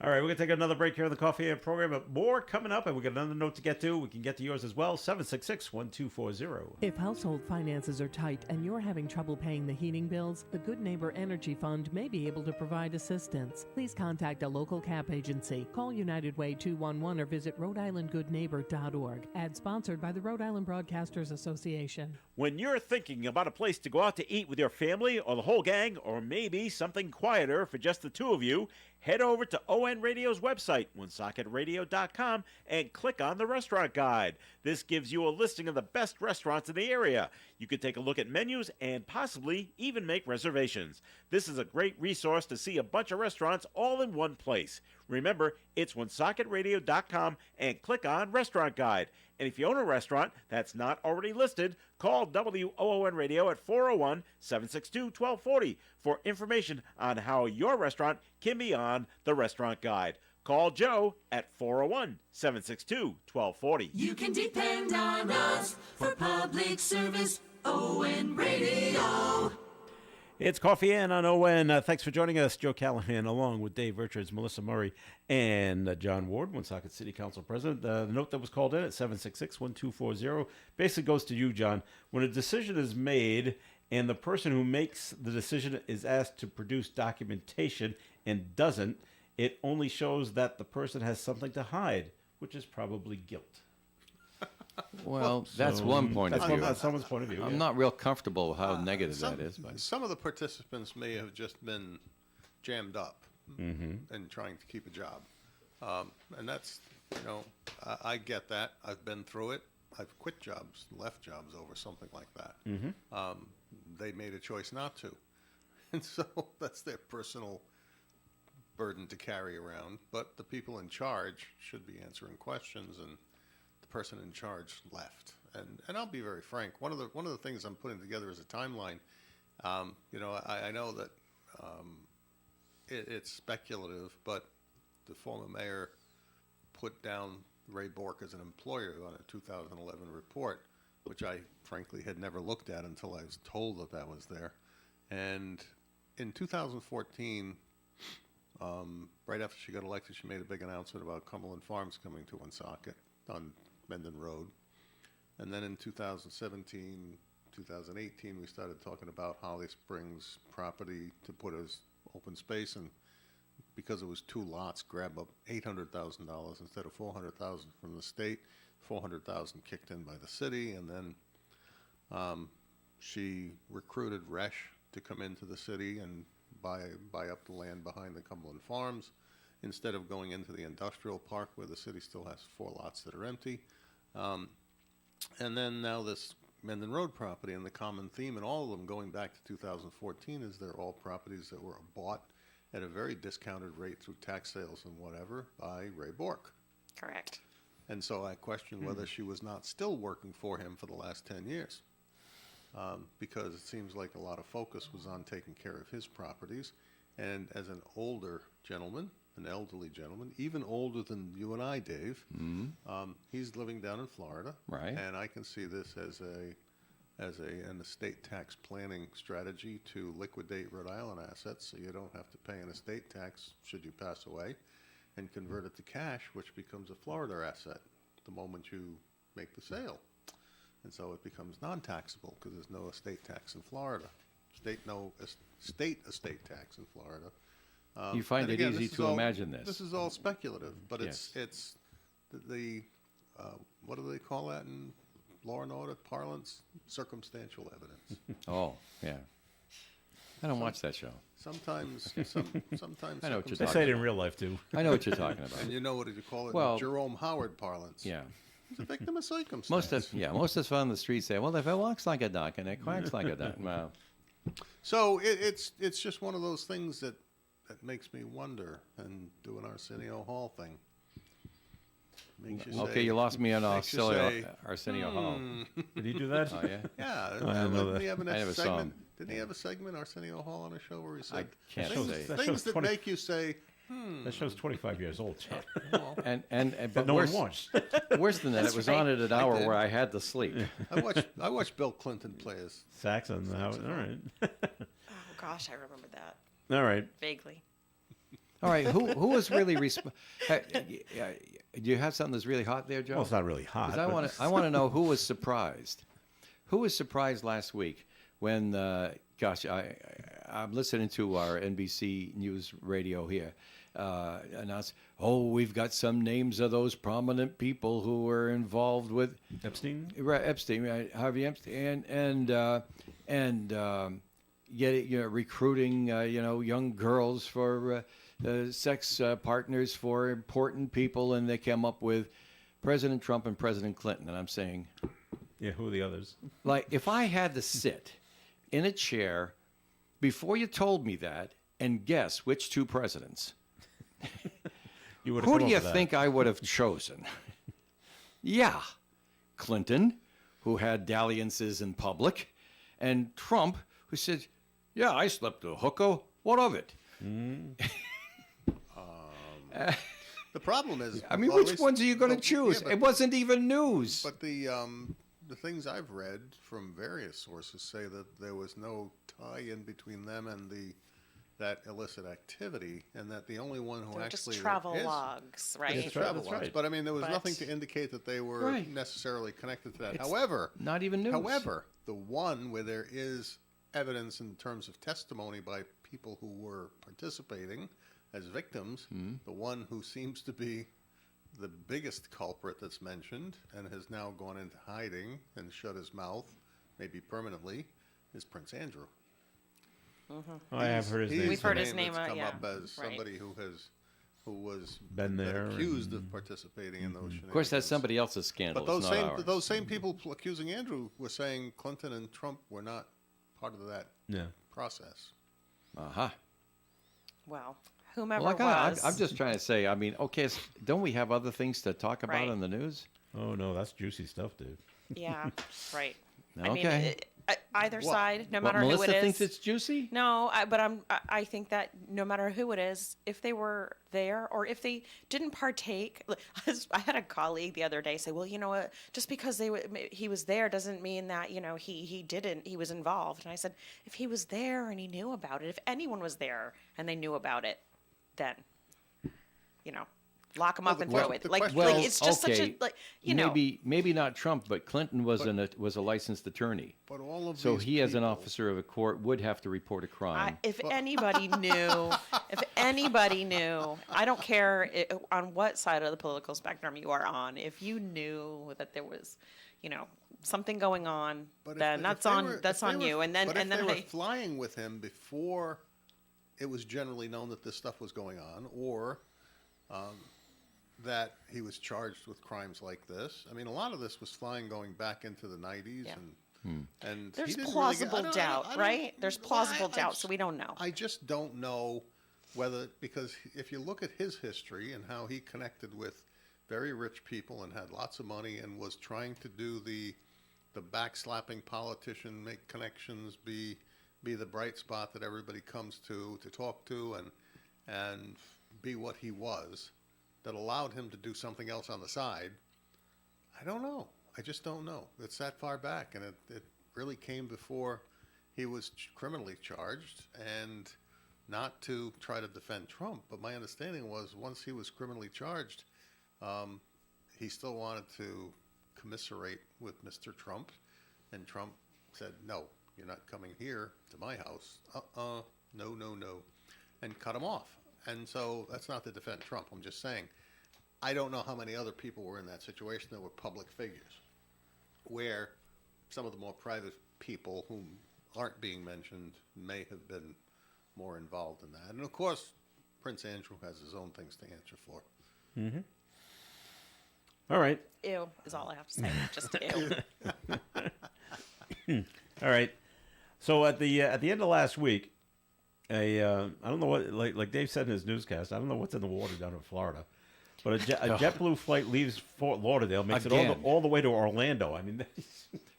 All right, we're going to take another break here on the Coffee and program, but more coming up, and we got another note to get to. We can get to yours as well, 766-1240. If household finances are tight and you're having trouble paying the heating bills, the Good Neighbor Energy Fund may be able to provide assistance. Please contact a local CAP agency. Call United Way 211 or visit Rhode-IslandGoodNeighbor.org. Ad sponsored by the Rhode Island Broadcasters Association. When you're thinking about a place to go out to eat with your family or the whole gang, or maybe something quieter for just the two of you, head over to ON Radio's website, OneSocketRadio.com, and click on the restaurant guide. This gives you a listing of the best restaurants in the area. You can take a look at menus and possibly even make reservations. This is a great resource to see a bunch of restaurants all in one place. Remember, it's OneSocketRadio.com and click on Restaurant Guide. And if you own a restaurant that's not already listed, call WOON Radio at 401-762-1240 for information on how your restaurant can be on the Restaurant Guide. Call Joe at 401-762-1240. You can depend on us for public service. ON Radio. It's Coffee In on ON. Thanks for joining us. Joe Callahan, along with Dave Richards, Melissa Murray, and John Ward, Woonsocket City Council President. The note that was called in at 766-1240 basically goes to you, John. When a decision is made and the person who makes the decision is asked to produce documentation and doesn't, it only shows that the person has something to hide, which is probably guilt. Well, that's one point of That's view. that's someone's point of view. I'm yeah. not real comfortable with how negative Some, that is. But some of the participants may have just been jammed up and trying to keep a job. And that's, I get that. I've been through it. I've quit jobs, left jobs over something like that. They made a choice not to. And so that's their personal burden to carry around. But the people in charge should be answering questions, and the person in charge left. And I'll be very frank. One of the things I'm putting together is a timeline. I know that it's speculative, but the former mayor put down Ray Bork as an employer on a 2011 report, which I frankly had never looked at until I was told that that was there. And in 2014, right after she got elected, she made a big announcement about Cumberland Farms coming to Woonsocket on Mendon Road. And then in 2017, 2018, we started talking about Holly Springs property to put as open space, and because it was two lots, grab up $800,000 instead of $400,000 from the state. $400,000 kicked in by the city, and then she recruited Resch to come into the city and buy up the land behind the Cumberland Farms, instead of going into the industrial park where the city still has 4 lots that are empty. And then now this Mendon Road property, and the common theme in all of them going back to 2014 is they're all properties that were bought at a very discounted rate through tax sales and whatever by Ray Bork. Correct. And so I question whether she was not still working for him for the last 10 years. Because it seems like a lot of focus was on taking care of his properties. And as an older gentleman, an elderly gentleman, even older than you and I, Dave. He's living down in Florida, Right. And I can see this as an estate tax planning strategy to liquidate Rhode Island assets, so you don't have to pay an estate tax should you pass away, and convert it to cash, which becomes a Florida asset the moment you make the sale. And so it becomes non-taxable because there's no estate tax in Florida. State estate tax in Florida. You find And it again, easy this is to all- imagine this. This is all speculative, but Yes. it's the what do they call that in law and order parlance? Circumstantial evidence. Oh, yeah. I don't watch that show. Sometimes I know what you're They talking say it in about. real life too. I know what you're talking about. and you know what did you call it? Well- in Jerome Howard parlance. Yeah. It's a victim of circumstance. Most of us on the street say, well, if it walks like a duck and it quacks like a duck, well, So it's just one of those things that makes me wonder, and do an Arsenio Hall thing. Makes you okay, say- you lost me on makes you say, Arsenio Hall. Did he do that? Oh, yeah? Yeah, didn't know didn't he have I never a saw segment? him. Didn't he have a segment, Arsenio Hall, on a show where he said can't things, say. That things show's that 20 make you say, That show's 25 years old, Chad. And but But no one worse, watched. worse than that, it was on at an hour did. where I had to sleep. I watched Bill Clinton play his. Saxon. All right. Oh gosh, I remember that All right. vaguely. All right, who was really do you have something that's really hot there, Joe? Well, it's not really hot. 'Cause but- I want to know who was surprised. Who was surprised last week when, I'm listening to our NBC News radio here announce, we've got some names of those prominent people who were involved with Epstein? Epstein, right, Harvey Epstein, and recruiting, young girls for sex partners for important people, and they came up with President Trump and President Clinton. And I'm saying, Yeah, who are the others? like, if I had to sit in a chair before you told me that and guess which two presidents, You would who do you think I would have chosen? Yeah, Clinton, who had dalliances in public, and Trump, who said, yeah, I slept with a hooker. What of it? The problem is, I mean, well, at which least- ones are you going to but- choose? yeah, but- It wasn't even news. But the things I've read from various sources say that there was no tie-in between them and that illicit activity, and that the only one who They're actually just travel is- logs, right? It's travel That's logs, right. but I mean, there was But- nothing to indicate that they were Right. necessarily connected to that. It's However, not even news. However, the one where there is evidence in terms of testimony by people who were participating as victims, the one who seems to be the biggest culprit that's mentioned and has now gone into hiding and shut his mouth, maybe permanently, is Prince Andrew. I have heard his He's name. We've the heard his name, that's come yeah, up as right. somebody who was Been there accused and- of participating in those. Of course, that's somebody else's scandal. But It's not ours. those same people accusing Andrew were saying Clinton and Trump were not part of that Yeah. process. Uh-huh. Well, whomever Well, was. I'm just trying to say, I mean, okay, don't we have other things to talk about Right. in the news? Oh, no, that's juicy stuff, dude. Yeah, right. I mean, Okay. either side, no What, matter who Melissa it is. thinks it's juicy? No, I think that no matter who it is, if they were there or if they didn't partake, I had a colleague the other day say, "Well, you know what? Just because he was there doesn't mean that he was involved." And I said, "If he was there and he knew about it, if anyone was there and they knew about it, then lock him up and throw it." Like it's just such a maybe not Trump, but Clinton was a licensed attorney. But all of So these he, as an people- officer of a court, would have to report a crime. If anybody knew, I don't care on what side of the political spectrum you are on. If you knew that there was, something going on, But if then they- that's if they on were- that's if they on were- you. And then but if they I were flying with him before it was generally known that this stuff was going on, or that he was charged with crimes like this. I mean, a lot of this was flying going back into the 90s, Yeah. and there's he didn't plausible really get, doubt, right? There's plausible doubt, so we don't know. I just don't know whether, because if you look at his history and how he connected with very rich people and had lots of money and was trying to do the backslapping politician, make connections, be the bright spot that everybody comes to talk to, and be what he was that allowed him to do something else on the side? I don't know. I just don't know. It's that far back, and it really came before he was criminally charged, and not to try to defend Trump, but my understanding was once he was criminally charged, he still wanted to commiserate with Mr. Trump, and Trump said, no, you're not coming here to my house. No, no, no, and cut him off. And so that's not to defend Trump. I'm just saying, I don't know how many other people were in that situation that were public figures, where some of the more private people who aren't being mentioned may have been more involved in that. And of course, Prince Andrew has his own things to answer for. All right. Ew is all I have to say. Just ew. All right. So at the end of last week, I don't know what, like Dave said in his newscast, I don't know what's in the water down in Florida, but a JetBlue flight leaves Fort Lauderdale, makes it Again. all the way to Orlando. I mean,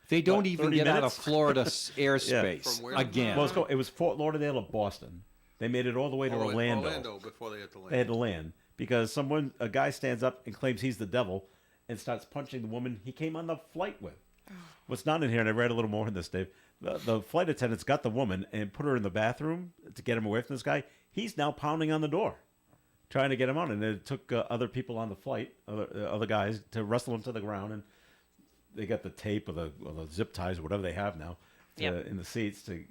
They don't What, even 30 get out of minutes? Florida airspace From where? again. well, it was Fort Lauderdale or Boston. They made it all the way to Orlando. Orlando before they had to land. They had to land because a guy stands up and claims he's the devil and starts punching the woman he came on the flight with. What's not in here, and I read a little more in this, Dave. The flight attendants got the woman and put her in the bathroom to get him away from this guy. He's now pounding on the door, trying to get him out. And it took other people on the flight, other guys, to wrestle him to the ground. And they got the tape or the zip ties or whatever they have now in the seats to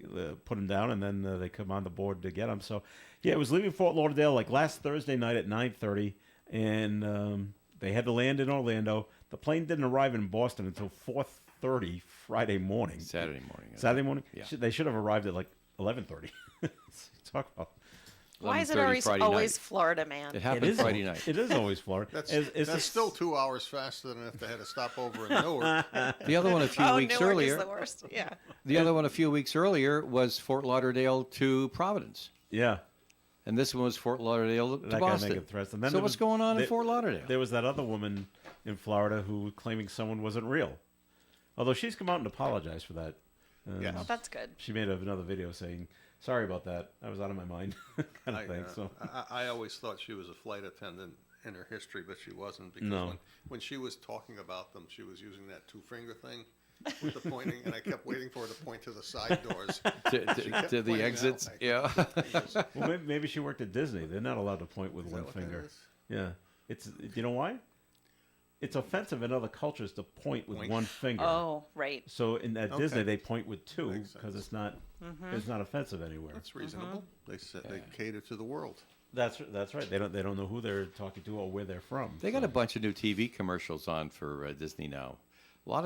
put him down. And then they come on the board to get him. So, yeah, it was leaving Fort Lauderdale like last Thursday night at 9:30. And they had to land in Orlando. The plane didn't arrive in Boston until 4:30 Friday morning. Saturday morning. Saturday morning? Yeah. They should have arrived at like 11:30. Talk about. Why is it 11:30 always, Friday always night. Florida, man? It happened Friday night. It is always Florida. That's still 2 hours faster than if they had to stop over in Newark. The other one a few Oh, weeks Newark earlier. is the worst. Yeah. The other one a few weeks earlier was Fort Lauderdale to Providence, Yeah. and this one was Fort Lauderdale to That guy Boston. making threats. And then So there what's was- going on in there- Fort Lauderdale? There was that other woman in Florida who was claiming someone wasn't real. Although she's come out and apologized for that. Yes. Well, that's good. She made another video saying, sorry about that. I was out of my mind kind of thing. So I always thought she was a flight attendant in her history, but she wasn't, because No. when she was talking about them, she was using that two-finger thing with the pointing, and I kept waiting for her to point to the side doors. She kept to pointing the that exits. way. Yeah. well, maybe she worked at Disney. They're not allowed to point with Is one that what that finger. is? Yeah. It's you know why? It's offensive in other cultures to point with Point. one finger. Oh, right. So in at Okay. Disney they point with two Makes because sense. it's not offensive anywhere. That's reasonable. They said they cater to the world. That's right. They don't know who they're talking to or where they're from. They got a bunch of new TV commercials on for Disney now. A lot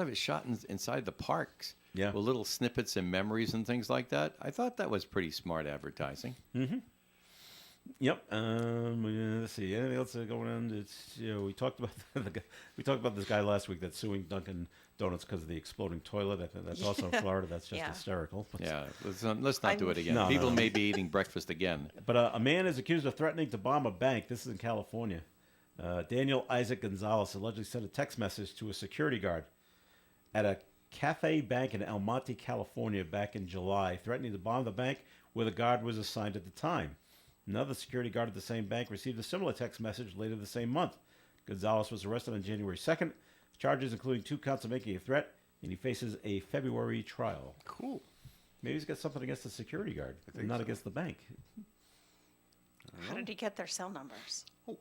of it shot inside the parks. Yeah. With little snippets and memories and things like that. I thought that was pretty smart advertising. Yep. Let's see. Anything else going on? It's we talked about we talked about this guy last week that's suing Dunkin' Donuts because of the exploding toilet. I think that's also in Florida. That's just Yeah. hysterical. Yeah, let's not do it again. No, People no. may be eating breakfast again. But a man is accused of threatening to bomb a bank. This is in California. Daniel Isaac Gonzalez allegedly sent a text message to a security guard at a Cafe Bank in El Monte, California, back in July, threatening to bomb the bank where the guard was assigned at the time. Another security guard at the same bank received a similar text message later the same month. Gonzalez was arrested on January 2nd. Charges including 2 counts of making a threat, and he faces a February trial. Cool. Maybe he's got something against the security guard, and not against the bank. How did he get their cell numbers? Oh,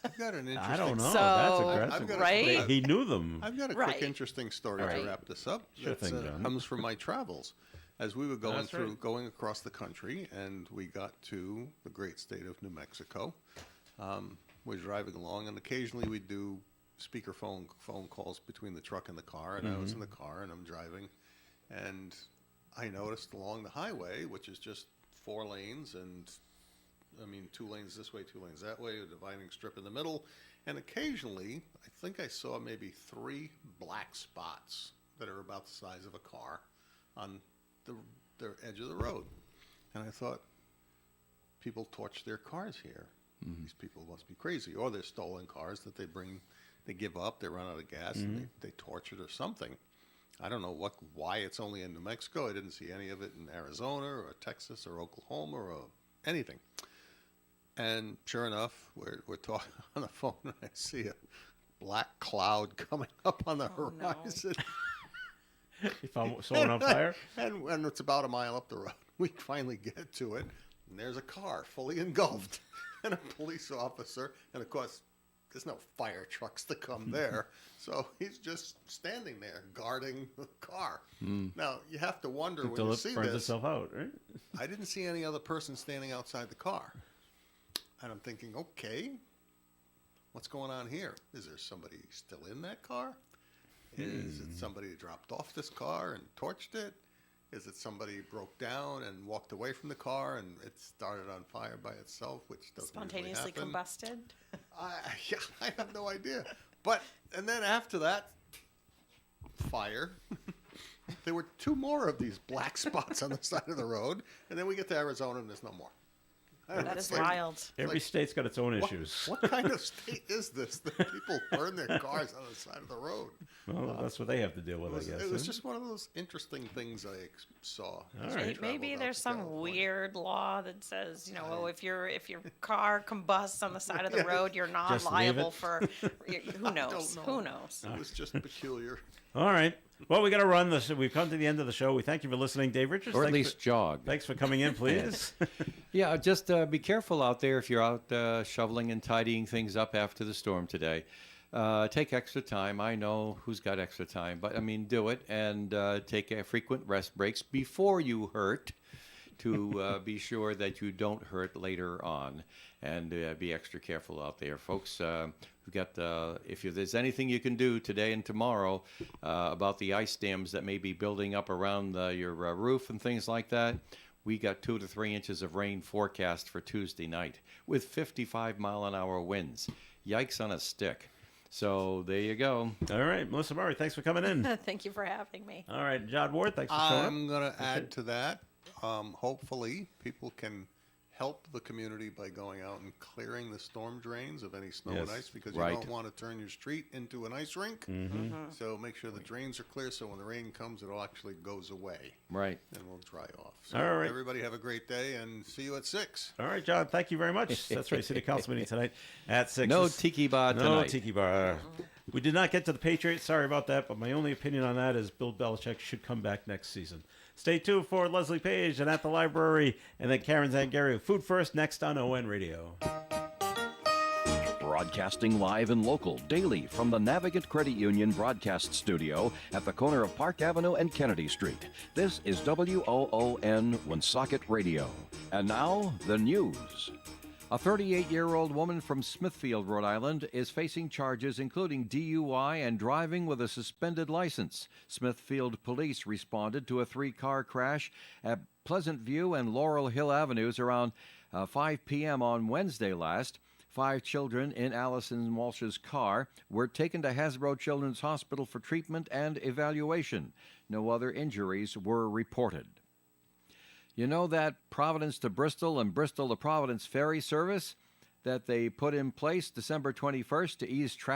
I've got an interesting. I don't know. So, That's I've aggressive. got a- right? He knew them. I've got a Right. quick, interesting story Right. to wrap this up. Sure That's, thing, John. comes from my travels. As we were That's right. going across the country, and we got to the great state of New Mexico. We're driving along, and occasionally we do speakerphone phone calls between the truck and the car. And I was in the car, and I'm driving, and I noticed along the highway, which is just 4 lanes, and 2 lanes this way, 2 lanes that way, a dividing strip in the middle. And occasionally, I think I saw maybe 3 black spots that are about the size of a car on the edge of the road. And I thought, people torch their cars here. These people must be crazy. Or they're stolen cars that they give up, they run out of gas, and they torch it or something. I don't know why it's only in New Mexico. I didn't see any of it in Arizona or Texas or Oklahoma or anything. And sure enough, we're talking on the phone, and I see a black cloud coming up on the horizon. You found someone on fire? And it's about a mile up the road. We finally get to it, and there's a car fully engulfed, and a police officer. And of course, there's no fire trucks to come there, so he's just standing there guarding the car. Now you have to wonder when Until you it see burns this. itself out, right? I didn't see any other person standing outside the car, and I'm thinking, okay, what's going on here? Is there somebody still in that car? Is it somebody who dropped off this car and torched it? Is it somebody who broke down and walked away from the car and it started on fire by itself, which doesn't Spontaneously usually happen? combusted. I have no idea. And then after that fire, there were 2 more of these black spots on the side of the road, and then we get to Arizona and there's no more. That is wild. Every state's got its own issues. What kind of state is this that people burn their cars on the side of the road? Well, that's what they have to deal with, I guess. It was huh? just one of those interesting things I saw. All as we right. traveled Maybe out there's to some California. weird law that says, oh, if your car combusts on the side of the road, you're not Just leave liable it. for. Who knows? know. Who knows? It was just peculiar. All right. Well, we got to run this. We've come to the end of the show. We thank you for listening, Dave Richards. Or at Thanks least jog. Thanks for coming in, please. Yeah, just be careful out there if you're out shoveling and tidying things up after the storm today. Take extra time. I know who's got extra time, but I mean, do it and take frequent rest breaks before you hurt to be sure that you don't hurt later on. And be extra careful out there, folks. We've got if there's anything you can do today and tomorrow about the ice dams that may be building up around your roof and things like that. We got 2 to 3 inches of rain forecast for Tuesday night with 55-mile-an-hour winds. Yikes on a stick. So there you go. All right. Melissa Murray, thanks for coming in. Thank you for having me. All right. John Ward, thanks for showing up. I'm going to add to that. Hopefully, people can help the community by going out and clearing the storm drains of any snow and Yes, ice, because right. you don't want to turn your street into an ice rink. So make sure the drains are clear so when the rain comes, it all actually goes away Right. and will dry off. So All right. everybody have a great day and see you at 6. All right, John, thank you very much. That's right. City Council meeting tonight at 6. No tiki bar No tonight. tiki bar. We did not get to the Patriots. Sorry about that, but my only opinion on that is Bill Belichick should come back next season. Stay tuned for Leslie Page and At the Library, and then Karen Zangari. Food First next on ON Radio. Broadcasting live and local daily from the Navigant Credit Union broadcast studio at the corner of Park Avenue and Kennedy Street. This is WOON Woonsocket Radio. And now, the news. A 38-year-old woman from Smithfield, Rhode Island, is facing charges including DUI and driving with a suspended license. Smithfield police responded to a 3-car crash at Pleasant View and Laurel Hill Avenues around 5 p.m. on Wednesday last. 5 children in Allison Walsh's car were taken to Hasbro Children's Hospital for treatment and evaluation. No other injuries were reported. You know that Providence to Bristol and Bristol to Providence ferry service that they put in place December 21st to ease traffic?